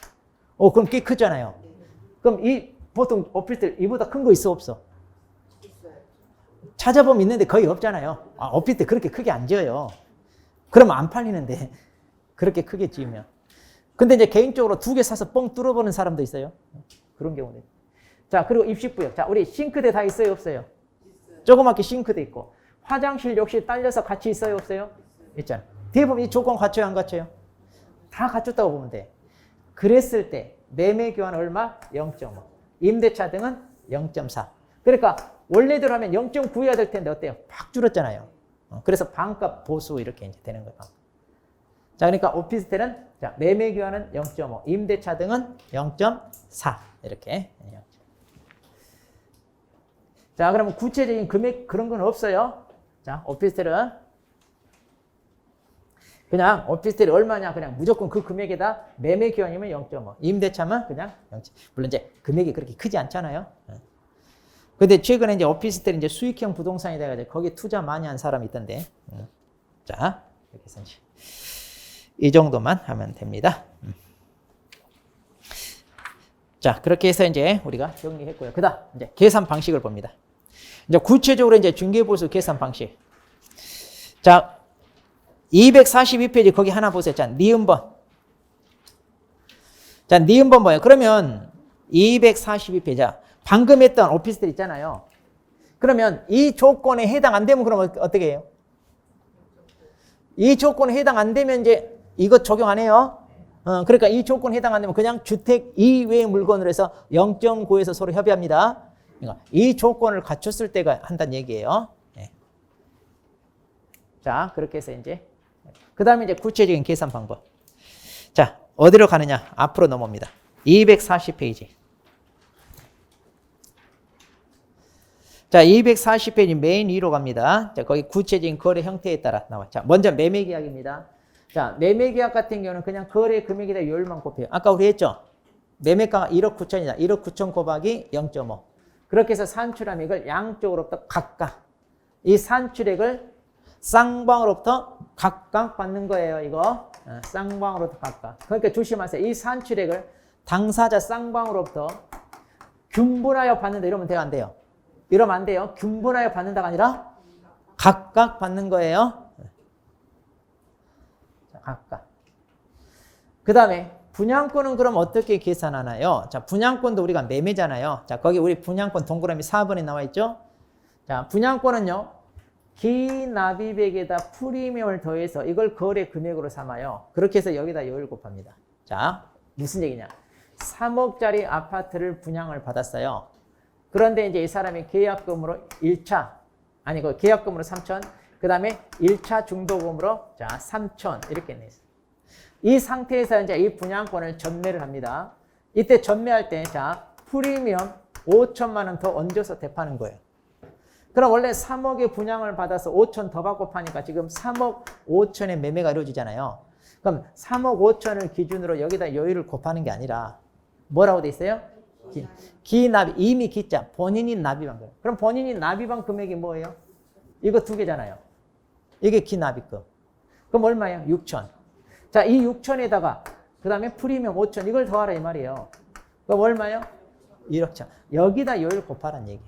그럼 꽤 크잖아요. 그럼 보통 오피스텔 이보다 큰 거 있어 없어? 찾아보면 있는데 거의 없잖아요. 오피스텔 그렇게 크게 안 지어요. 그러면 안 팔리는데 그렇게 크게 지으면. 근데 이제 개인적으로 2개 사서 뻥 뚫어보는 사람도 있어요. 그런 경우는. 자, 그리고 입식부역. 자, 우리 싱크대 다 있어요 없어요? 조그맣게 싱크대 있고 화장실 역시 딸려서 같이 있어요 없어요? 있잖아요. 대부분 이 조건 갖춰요 안 갖춰요? 다 갖췄다고 보면 돼. 그랬을 때 매매 교환 얼마? 0.5. 임대차 등은 0.4. 그러니까 원래대로 하면 0.9해야 될 텐데 어때요? 팍 줄었잖아요. 그래서 반값 보수 이렇게 이제 되는 거예요. 자, 그러니까 오피스텔은 자, 매매 교환은 0.5, 임대차 등은 0.4 이렇게. 자, 그러면 구체적인 금액 그런 건 없어요. 자, 오피스텔은 그냥 오피스텔이 얼마냐 그냥 무조건 그 금액에다 매매 교환이면 0.5, 임대차면 그냥 0. 물론 이제 금액이 그렇게 크지 않잖아요. 근데 최근에 이제 오피스텔 이제 수익형 부동산이 돼가지고 거기 투자 많이 한 사람이 있던데. 자, 이렇게 해서 이제 이 정도만 하면 됩니다. 자, 그렇게 해서 이제 우리가 정리했고요. 그다음 이제 계산 방식을 봅니다. 이제 구체적으로 이제 중개보수 계산 방식. 자, 242페이지 거기 하나 보세요. 자, 니은번. 자, 니은번 뭐예요? 그러면 242페이지. 방금 했던 오피스텔 있잖아요. 그러면 이 조건에 해당 안 되면 그럼 어떻게 해요? 이 조건에 해당 안 되면 이제 이거 적용 안 해요. 그러니까 이 조건에 해당 안 되면 그냥 주택 이외의 물건으로 해서 0.9에서 서로 협의합니다. 그러니까 이 조건을 갖췄을 때가 한다는 얘기예요. 네. 자, 그렇게 해서 이제 그 다음에 이제 구체적인 계산 방법. 자, 어디로 가느냐? 앞으로 넘어옵니다. 240페이지. 자, 240페이지 메인 위로 갑니다. 자, 거기 구체적인 거래 형태에 따라 나와. 자, 먼저 매매 계약입니다. 자, 매매 계약 같은 경우는 그냥 거래 금액에다 요율만 곱해요. 아까 우리 했죠? 매매가가 1억 9천이다. 1억 9천 곱하기 0.5. 그렇게 해서 산출하면 이걸 양쪽으로부터 각각 이 산출액을 쌍방으로부터 각각 받는 거예요, 이거. 쌍방으로부터 각각. 그러니까 조심하세요. 이 산출액을 당사자 쌍방으로부터 균분하여 받는다 이러면 돼요, 안 돼요? 이러면 안 돼요. 균분하여 받는다가 아니라 각각 받는 거예요. 자, 각각. 그 다음에 분양권은 그럼 어떻게 계산하나요? 자, 분양권도 우리가 매매잖아요. 자, 거기 우리 분양권 동그라미 4번에 나와 있죠? 자, 분양권은요, 기납입액에다 프리미엄을 더해서 이걸 거래 금액으로 삼아요. 그렇게 해서 여기다 요율 곱합니다. 자, 무슨 얘기냐? 3억짜리 아파트를 분양을 받았어요. 그런데 이제 이 사람이 계약금으로 1차, 아니, 그 계약금으로 3천, 그 다음에 1차 중도금으로 자, 3천, 이렇게 냈어요. 이 상태에서 이제 이 분양권을 전매를 합니다. 이때 전매할 때, 자, 프리미엄 5천만 원 더 얹어서 대파는 거예요. 그럼 원래 3억의 분양을 받아서 5천 더 받고 파니까 지금 3억 5천의 매매가 이루어지잖아요. 그럼 3억 5천을 기준으로 여기다 요율을 곱하는 게 아니라 뭐라고 돼 있어요? 기납입, 이미 기자, 본인이 납입한 거예요. 그럼 본인이 납입한 금액이 뭐예요? 이거 두 개잖아요. 이게 기납입금. 그럼 얼마예요? 6천. 자, 이 6천에다가 그 다음에 프리미엄 5천 이걸 더하라 이 말이에요. 그럼 얼마예요? 1억천. 여기다 요율 곱하라는 얘기.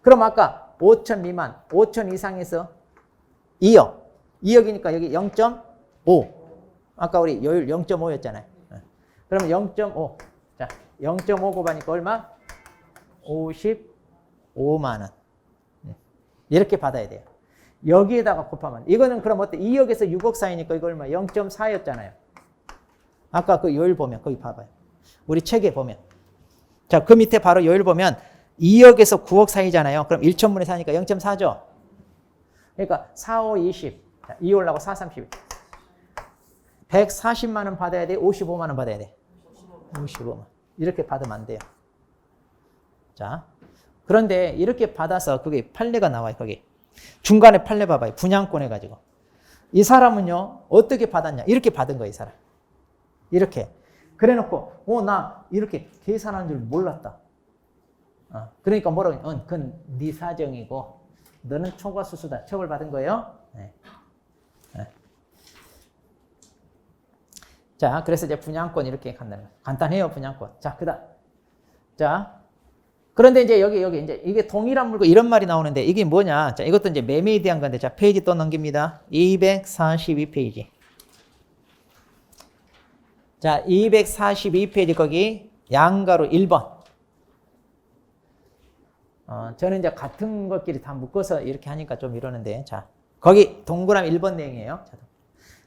그럼 아까 5천 미만, 5천 이상에서 2억. 2억이니까 여기 0.5. 아까 우리 요율 0.5였잖아요. 그러면 0.5. 자, 0.5 곱하니까 얼마? 55만 원. 이렇게 받아야 돼요. 여기에다가 곱하면. 이거는 그럼 어때? 2억에서 6억 사이니까 이거 얼마? 0.4였잖아요. 아까 그 요율 보면, 거기 봐봐요. 우리 책에 보면. 자, 그 밑에 바로 요율 보면 2억에서 9억 사이잖아요. 그럼 1천분의 4니까 0.4죠? 그러니까 4, 5, 20. 자, 2 올라고 4, 30. 140만 원 받아야 돼? 55만 원 받아야 돼? 55만. 이렇게 받으면 안 돼요. 자, 그런데 이렇게 받아서 그게 판례가 나와요, 거기. 중간에 판례 봐봐요. 분양권 해가지고. 이 사람은요, 어떻게 받았냐? 이렇게 받은 거예요, 이 사람. 이렇게. 그래 놓고, 나 이렇게 계산하는 줄 몰랐다. 그러니까 뭐라고 해? 그건 네 사정이고, 너는 초과수수다. 처벌받은 거예요. 네. 네. 자, 그래서 이제 분양권 이렇게 간다는 거예요. 간단해요, 분양권. 자, 그다음. 자, 그런데 이제 여기 이제 이게 동일한 물건 이런 말이 나오는데 이게 뭐냐? 자, 이것도 이제 매매에 대한 건데, 자, 페이지 또 넘깁니다. 242페이지. 자, 242페이지 거기 양가로 1번. 저는 이제 같은 것끼리 다 묶어서 이렇게 하니까 좀 이러는데, 자, 거기 동그라미 1번 내용이에요.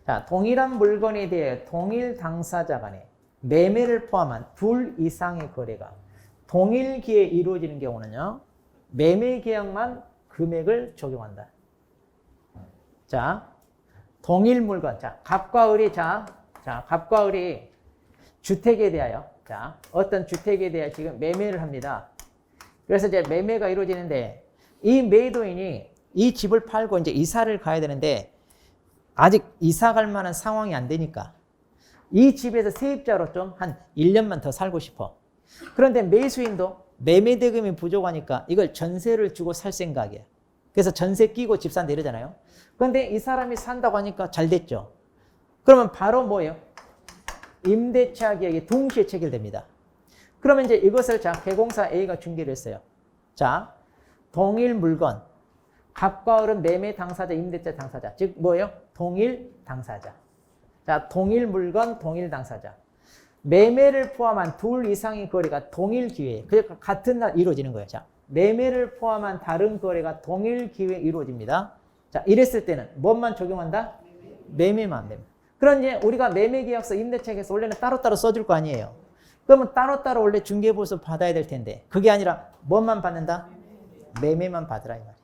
자, 동일한 물건에 대해 동일 당사자 간에 매매를 포함한 둘 이상의 거래가 동일 기회에 이루어지는 경우는요, 매매 계약만 금액을 적용한다. 자, 동일 물건. 자, 갑과 을이, 갑과 을이 주택에 대하여, 자, 어떤 주택에 대하여 지금 매매를 합니다. 그래서 이제 매매가 이루어지는데, 이 매도인이 이 집을 팔고 이제 이사를 가야 되는데, 아직 이사 갈 만한 상황이 안 되니까, 이 집에서 세입자로 좀 한 1년만 더 살고 싶어. 그런데 매수인도 매매 대금이 부족하니까 이걸 전세를 주고 살 생각이야. 그래서 전세 끼고 집 산다 이러잖아요. 그런데 이 사람이 산다고 하니까 잘 됐죠. 그러면 바로 뭐예요? 임대차 계약이 동시에 체결됩니다. 그러면 이제 이것을 개공사 A가 중개를 했어요. 자, 동일 물건. 갑과 을은 매매 당사자, 임대차 당사자. 즉 뭐예요? 동일 당사자. 자, 동일 물건, 동일 당사자. 매매를 포함한 둘 이상의 거래가 동일 기회에, 그러니까 같은 날 이루어지는 거예요. 자, 매매를 포함한 다른 거래가 동일 기회에 이루어집니다. 자, 이랬을 때는 뭐만 적용한다? 매매만. 그럼 이제 우리가 매매계약서, 임대차계약서 원래는 따로따로 써줄 거 아니에요. 그러면 따로따로 원래 중개보수 받아야 될 텐데, 그게 아니라 뭐만 받는다? 매매만 받으라 이 말이에요.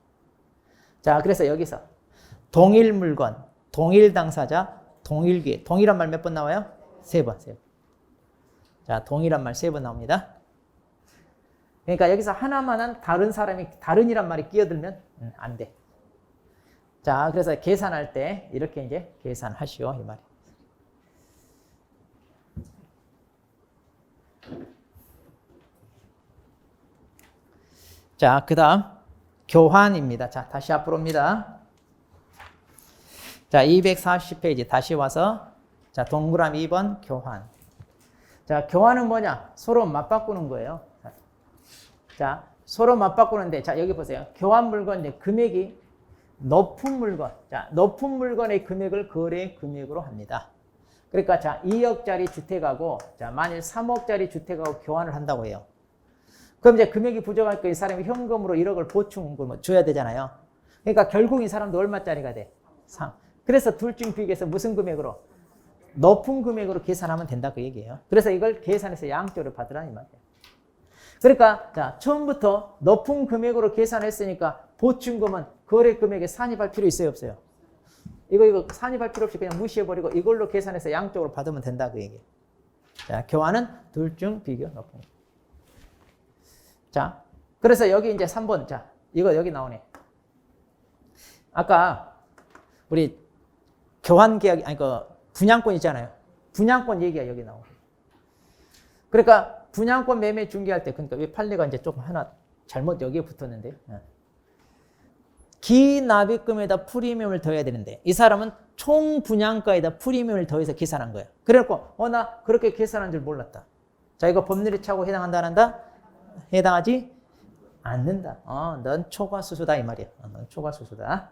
자, 그래서 여기서 동일 물건, 동일 당사자, 동일 기회. 동일한 말 몇 번 나와요? 3번. 자, 동일한 말 3번 나옵니다. 그러니까 여기서 하나만한 다른 사람이 다른이란 말이 끼어들면 안 돼. 자, 그래서 계산할 때 이렇게 이제 계산하시오 이 말이에요. 자, 그다음 교환입니다. 자, 다시 앞으로입니다. 자, 240페이지 다시 와서 자, 동그라미 2번 교환. 자, 교환은 뭐냐? 서로 맞바꾸는 거예요. 자, 서로 맞바꾸는데 자, 여기 보세요. 교환 물건 이제 금액이 높은 물건. 자, 높은 물건의 금액을 거래 금액으로 합니다. 그러니까 자, 2억짜리 주택하고 자, 만일 3억짜리 주택하고 교환을 한다고 해요. 그럼 이제 금액이 부족하니까 이 사람이 현금으로 1억을 보충을 뭐 줘야 되잖아요. 그러니까 결국 이 사람도 얼마짜리가 돼? 3. 그래서 둘 중 비교해서 무슨 금액으로? 높은 금액으로 계산하면 된다 그 얘기예요. 그래서 이걸 계산해서 양쪽으로 받으라 이 말이에요. 그러니까 자, 처음부터 높은 금액으로 계산했으니까 보충금은 거래 금액에 산입할 필요 있어요, 없어요? 이거 산입할 필요 없이 그냥 무시해버리고 이걸로 계산해서 양쪽으로 받으면 된다 그 얘기예요. 자, 교환은 둘 중 비교 높은 거. 자, 그래서 여기 이제 3번. 자, 이거 여기 나오네. 아까 우리 교환 계약, 아니 그 분양권 있잖아요. 분양권 얘기가 여기 나오고. 그러니까 분양권 매매 중개할 때, 그러니까 왜 판례가 이제 조금 하나 잘못 여기에 붙었는데요. 기납입금에다 프리미엄을 더해야 되는데 이 사람은 총 분양가에다 프리미엄을 더해서 계산한 거예요. 그래갖고 나 그렇게 계산한 줄 몰랐다. 자, 이거 법률에 차고 해당한다 안 한다? 해당하지 않는다. 넌 초과수수다 이 말이야. 넌 초과수수다.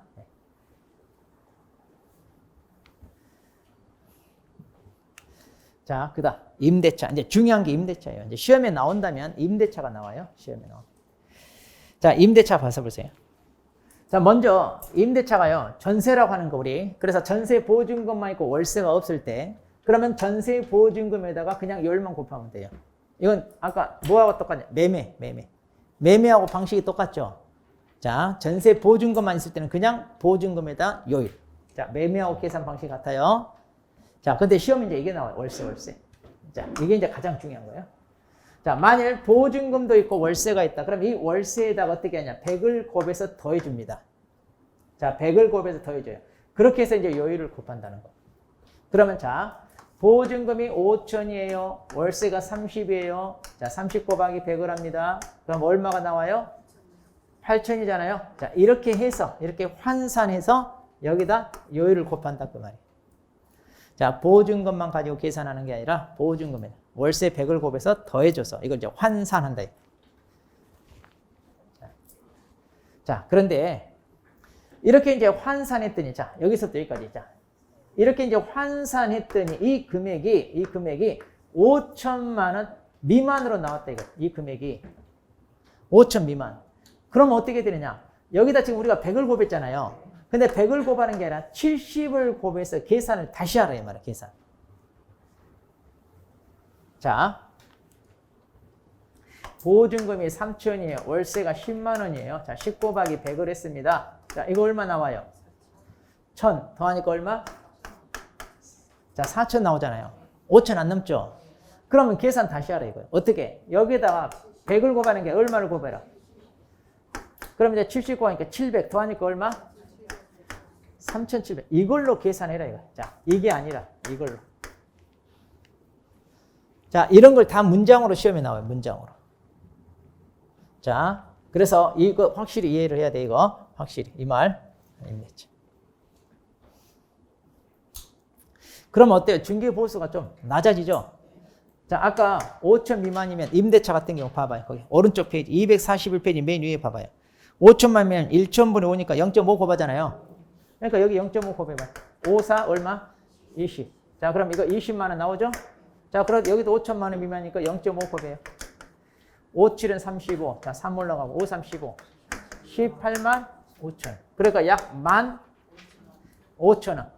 자, 그다음 임대차. 이제 중요한 게 임대차예요. 이제 시험에 나온다면 임대차가 나와요. 시험에 나와. 자, 임대차 봐서 보세요. 자, 먼저 임대차가요. 전세라고 하는 거 우리. 그래서 전세 보증금만 있고 월세가 없을 때 그러면 전세 보증금에다가 그냥 요율만 곱하면 돼요. 이건 아까 뭐하고 똑같냐? 매매하고 방식이 똑같죠. 자, 전세 보증금만 있을 때는 그냥 보증금에다 요율. 자, 매매하고 계산 방식 같아요. 자, 근데 시험에 이제 이게 나와요. 월세. 자, 이게 이제 가장 중요한 거예요. 자, 만일 보증금도 있고 월세가 있다. 그럼 이 월세에다가 어떻게 하냐? 100을 곱해서 더해줍니다. 자, 100을 곱해서 더해줘요. 그렇게 해서 이제 요율을 곱한다는 거. 그러면 자, 보증금이 5천이에요. 월세가 30이에요. 자, 30 곱하기 100을 합니다. 그럼 얼마가 나와요? 8천이잖아요. 자, 이렇게 해서, 이렇게 환산해서 여기다 요율을 곱한다 그 말이에요. 자, 보증금만 가지고 계산하는 게 아니라 보증금에 월세 100을 곱해서 더해줘서 이걸 이제 환산한다. 자, 그런데 이렇게 이제 환산했더니 자, 여기서부터 여기까지 자. 이렇게 이제 환산했더니 이 금액이 5천만 원 미만으로 나왔다 이거. 이 금액이 5천 미만. 그럼 어떻게 되느냐? 여기다 지금 우리가 100을 곱했잖아요. 근데 100을 곱하는 게 아니라 70을 곱해서 계산을 다시 하라 이 말이야, 계산. 자, 보증금이 3천이에요. 월세가 10만 원이에요. 자, 10 곱하기 100을 했습니다. 자, 이거 얼마 나와요? 1000 더하니까 얼마? 자, 4천 나오잖아요. 5천 안 넘죠? 그러면 계산 다시 하라 이거예요. 어떻게? 여기다가 100을 곱하는 게 얼마를 곱해라? 그럼 이제 70 곱하니까 700 더하니까 얼마? 3,700. 이걸로 계산해라 이거. 자, 이게 아니라 이걸로. 자, 이런 걸 다 문장으로 시험에 나와요. 문장으로. 자, 그래서 이거 확실히 이해를 해야 돼 이거. 확실히 이 말. 임대차. 그럼 어때요? 중개보수가 좀 낮아지죠? 자, 아까 5천 미만이면 임대차 같은 경우 봐봐요. 거기 오른쪽 페이지 241페이지 맨 위에 봐봐요. 5천만이면 1천분의 5니까 0.5 곱하잖아요. 그러니까 여기 0.5 곱해봐. 5, 4 얼마? 20. 자, 그럼 이거 20만 원 나오죠? 자, 그럼 여기도 5천만 원 미만이니까 0.5 곱해요. 5, 7은 35. 자, 3 올라가고 5, 3, 15. 18만 5천. 그러니까 약 15,000원.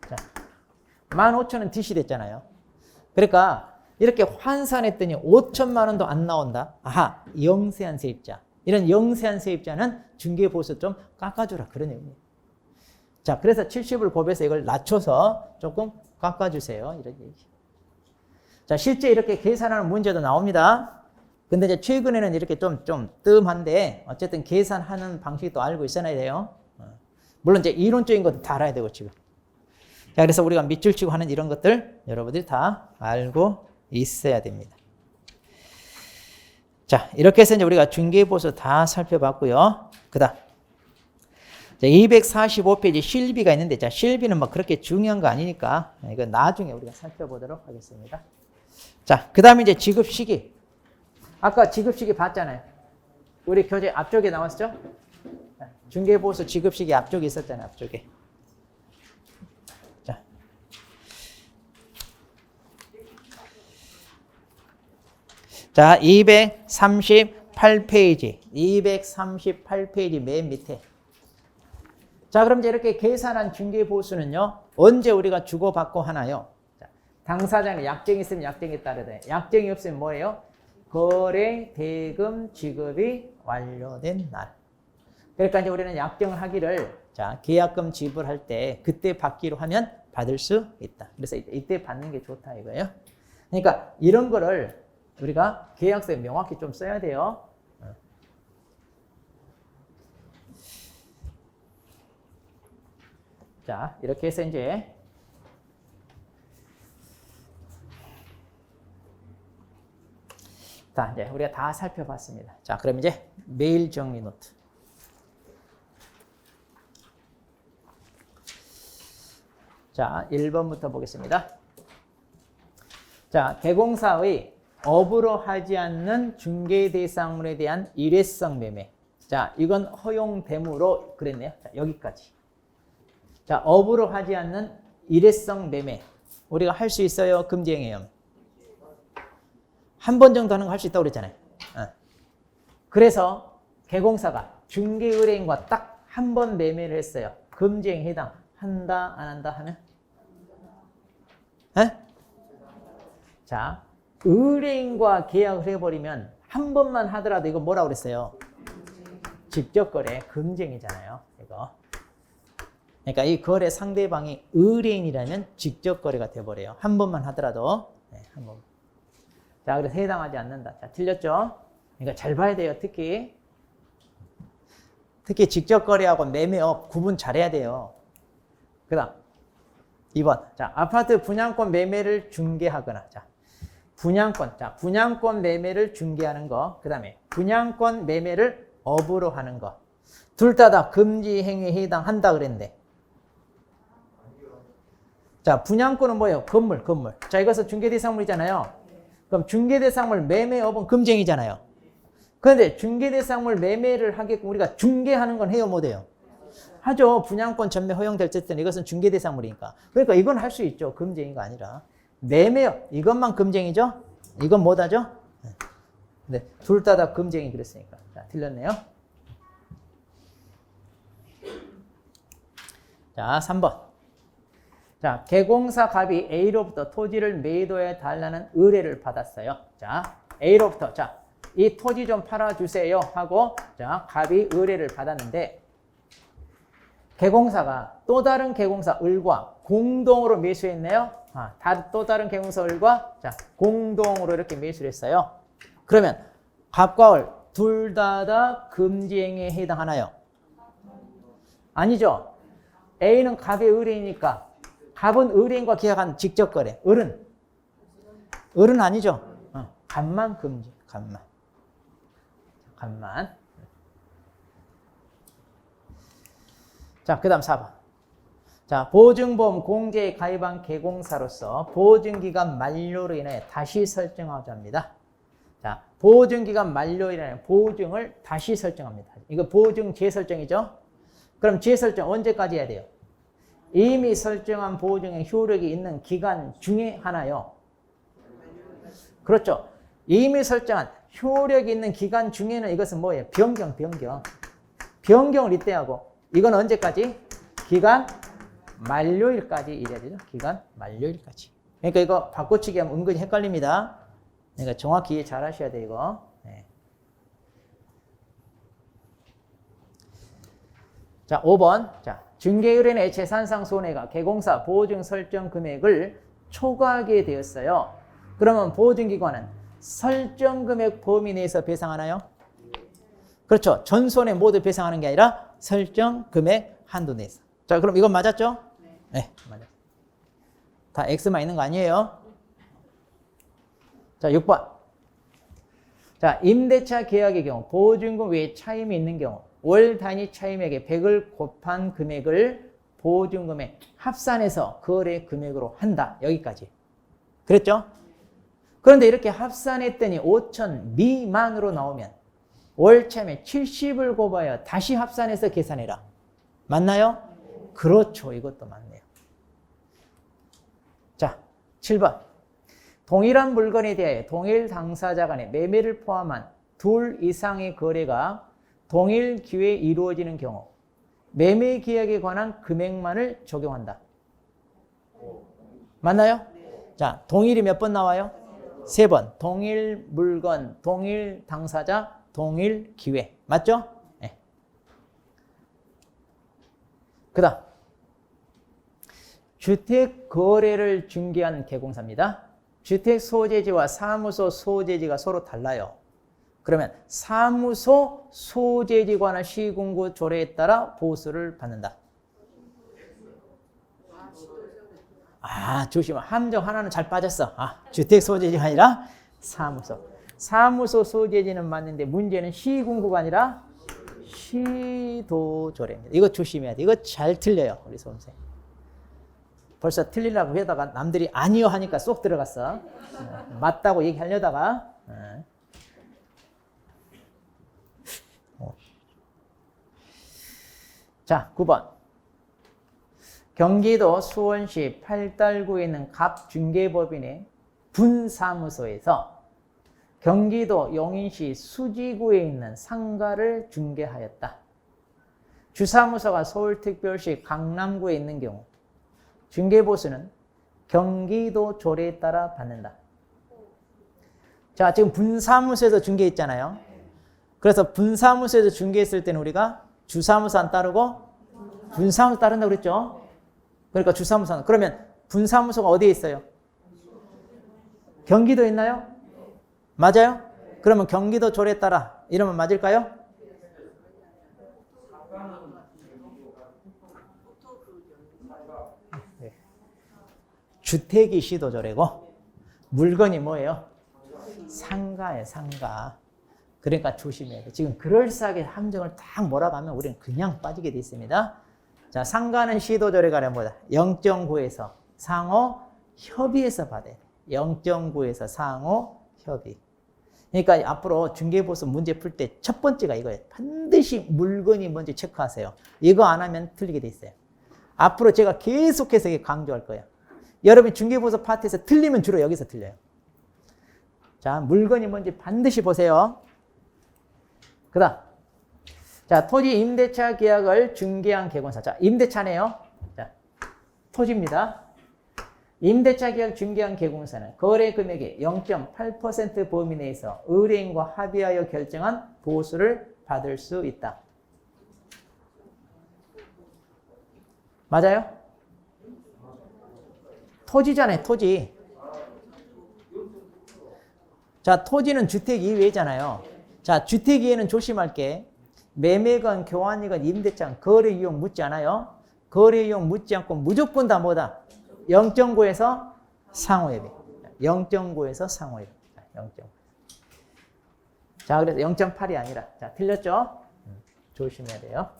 자, 15,000원 DC 됐잖아요. 그러니까 이렇게 환산했더니 5천만 원도 안 나온다. 아하, 영세한 세입자. 이런 영세한 세입자는 중개보수 좀 깎아주라. 그런 의미예요. 자, 그래서 70을 곱해서 이걸 낮춰서 조금 깎아주세요. 이런 얘기. 자, 실제 이렇게 계산하는 문제도 나옵니다. 근데 이제 최근에는 이렇게 좀 뜸한데 어쨌든 계산하는 방식도 알고 있어야 돼요. 물론 이제 이론적인 것도 다 알아야 되고 지금. 자, 그래서 우리가 밑줄 치고 하는 이런 것들 여러분들이 다 알고 있어야 됩니다. 자, 이렇게 해서 이제 우리가 중개보수 다 살펴봤고요. 그다음 245페이지 실비가 있는데, 자, 실비는 뭐 그렇게 중요한 거 아니니까 이거 나중에 우리가 살펴보도록 하겠습니다. 자, 그 다음에 이제 지급 시기. 아까 지급 시기 봤잖아요. 우리 교재 앞쪽에 나왔죠? 중개보수 지급 시기 앞쪽에 있었잖아요. 앞쪽에. 자, 238페이지. 238페이지 맨 밑에. 자, 그럼 이제 이렇게 계산한 중개보수는요, 언제 우리가 주고받고 하나요? 자, 당사자는 약정이 있으면 약정에 따르되, 약정이 없으면 뭐예요? 거래 대금 지급이 완료된 날. 그러니까 이제 우리는 약정을 하기를, 자, 계약금 지불할 때 그때 받기로 하면 받을 수 있다. 그래서 이때 받는 게 좋다 이거예요. 그러니까 이런 거를 우리가 계약서에 명확히 좀 써야 돼요. 자, 이렇게 해서 이제 이제 우리가 다 살펴봤습니다. 자, 그럼 이제 메일 정리 노트. 자, 1번부터 보겠습니다. 자, 개공사의 업으로 하지 않는 중개 대상물에 대한 일회성 매매. 자, 이건 허용됨으로 그랬네요. 자, 여기까지. 자, 업으로 하지 않는 일회성 매매. 우리가 할 수 있어요? 금지행위요? 한 번 정도 하는 거 할 수 있다고 그랬잖아요. 그래서 개공사가 중개의뢰인과 딱 한 번 매매를 했어요. 금지행위 해당. 한다, 안 한다 하면? 자, 의뢰인과 계약을 해버리면 한 번만 하더라도 이거 뭐라고 그랬어요? 직접 거래, 금지행위잖아요. 이거. 그러니까 이 거래 상대방이 의뢰인이라면 직접 거래가 돼버려요. 한 번만 하더라도. 네, 한 번. 자, 그래서 해당하지 않는다. 자, 틀렸죠? 그러니까 잘 봐야 돼요. 특히 직접 거래하고 매매업 구분 잘해야 돼요. 그 다음 2번. 자, 아파트 분양권 매매를 중개하거나. 자, 분양권 매매를 중개하는 거. 그 다음에 분양권 매매를 업으로 하는 거. 둘 다 금지 행위에 해당한다 그랬는데. 자, 분양권은 뭐예요? 건물. 자, 이것은 중개대상물이잖아요. 그럼 중개대상물 매매업은 금지행위잖아요. 그런데 중개대상물 매매를 하게끔 우리가 중개하는 건 해요, 못 해요? 하죠. 분양권 전매 허용될 때는 이것은 중개대상물이니까. 그러니까 이건 할 수 있죠. 금지행위가 아니라. 매매업, 이것만 금지행위죠? 이건 못하죠? 네, 둘 다 금지행위 그랬으니까. 자, 틀렸네요. 자, 3번. 자, 개공사 갑이 A로부터 토지를 매도해 달라는 의뢰를 받았어요. 자, A로부터, 자, 이 토지 좀 팔아주세요 하고, 자, 갑이 의뢰를 받았는데, 개공사가 또 다른 개공사 을과 공동으로 매수했네요. 또 다른 개공사 을과, 자, 공동으로 이렇게 매수를 했어요. 그러면 갑과 을 둘 다 금지행위에 해당하나요? 아니죠. A는 갑의 의뢰이니까 갑은 의뢰인과 계약한 직접 거래. 을은 아니죠. 갑만 금지. 갑만. 자, 그 다음 4번. 자, 보증보험 공제에 가입한 개공사로서 보증기간 만료로 인해 다시 설정하자 합니다. 자, 보증기간 만료로 인해 보증을 다시 설정합니다. 이거 보증 재설정이죠? 그럼 재설정 언제까지 해야 돼요? 이미 설정한 보증의 효력이 있는 기간 중에 하나요. 그렇죠. 이미 설정한 효력이 있는 기간 중에는 이것은 뭐예요? 변경을 이때 하고 이건 언제까지? 기간 만료일까지 이래야 되죠. 기간 만료일까지. 그러니까 이거 바꿔치기 하면 은근히 헷갈립니다. 그러니까 정확히 이해 잘 하셔야 돼요, 이거. 네. 자, 5번. 자, 중개의뢰인의 재산상 손해가 개공사 보증 설정 금액을 초과하게 되었어요. 그러면 보증기관은 설정 금액 범위 내에서 배상하나요? 그렇죠. 전 손해 모두 배상하는 게 아니라 설정 금액 한도 내에서. 자, 그럼 이건 맞았죠? 네, 맞았어요. 다 X만 있는 거 아니에요? 자, 6번. 자, 임대차 계약의 경우 보증금 외에 차임이 있는 경우 월 단위 차임액에 100을 곱한 금액을 보증금액 합산해서 거래 금액으로 한다. 여기까지. 그랬죠? 그런데 이렇게 합산했더니 5천 미만으로 나오면 월 차임액 70을 곱하여 다시 합산해서 계산해라. 맞나요? 그렇죠. 이것도 맞네요. 자, 7번. 동일한 물건에 대하여 동일 당사자 간의 매매를 포함한 둘 이상의 거래가 동일 기회에 이루어지는 경우 매매 계약에 관한 금액만을 적용한다. 맞나요? 자, 동일이 몇 번 나와요? 3번. 동일 물건, 동일 당사자, 동일 기회. 맞죠? 네. 그 다음 주택 거래를 중개한 계공사입니다. 주택 소재지와 사무소 소재지가 서로 달라요. 그러면 사무소 소재지 관한 시공구 조례에 따라 보수를 받는다. 조심해. 함정 하나는 잘 빠졌어. 주택 소재지가 아니라 사무소. 사무소 소재지는 맞는데 문제는 시공구가 아니라 시도조례입니다. 이거 조심해야 돼. 이거 잘 틀려요. 우리 수험생. 벌써 틀리려고 하다가 남들이 아니요 하니까 쏙 들어갔어. 맞다고 얘기하려다가. 자, 9번. 경기도 수원시 팔달구에 있는 갑중개법인의 분사무소에서 경기도 용인시 수지구에 있는 상가를 중개하였다. 주사무소가 서울특별시 강남구에 있는 경우 중개보수는 경기도 조례에 따라 받는다. 자, 지금 분사무소에서 중개했잖아요. 그래서 분사무소에서 중개했을 때는 우리가 주사무소 안 따르고 분사무소 따른다고 그랬죠. 그러니까 주사무소는 그러면 분사무소가 어디에 있어요? 경기도에 있나요? 맞아요? 그러면 경기도 조례에 따라 이러면 맞을까요? 주택이 시도조례고 물건이 뭐예요? 상가예요, 상가. 그러니까 조심해야 돼. 지금 그럴싸하게 함정을 딱 몰아가면 우리는 그냥 빠지게 돼 있습니다. 자, 상가는 시도조례가 아니라 뭐다? 0.9에서 상호 협의해서 받아야 돼. 0.9에서 상호 협의. 그러니까 앞으로 중개보수 문제 풀 때 첫 번째가 이거예요. 반드시 물건이 뭔지 체크하세요. 이거 안 하면 틀리게 돼 있어요. 앞으로 제가 계속해서 강조할 거예요. 여러분 중개보수 파트에서 틀리면 주로 여기서 틀려요. 자, 물건이 뭔지 반드시 보세요. 그 다음. 자, 토지 임대차 계약을 중개한 계공사. 자, 임대차네요. 자, 토지입니다. 임대차 계약 중개한 계공사는 거래 금액의 0.8% 범위 내에서 의뢰인과 합의하여 결정한 보수를 받을 수 있다. 맞아요? 토지잖아요, 토지. 자, 토지는 주택 이외잖아요. 자, 주택 이외에는 조심할 게 매매건 교환이건 임대차 거래 이용 묻지 않아요. 거래 이용 묻지 않고 무조건 다 뭐다? 0.9에서 상호협의. 0.9에서 상호협의. 0.9. 자, 그래서 0.8이 아니라. 자, 틀렸죠? 조심해야 돼요.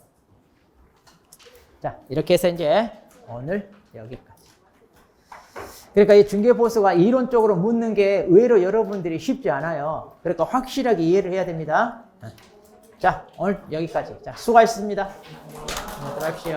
자, 이렇게 해서 이제 오늘 여기까지. 그러니까 이 중개보수가 이론적으로 묻는 게 의외로 여러분들이 쉽지 않아요. 그러니까 확실하게 이해를 해야 됩니다. 자, 오늘 여기까지. 자, 수고하셨습니다. 들어가십시오.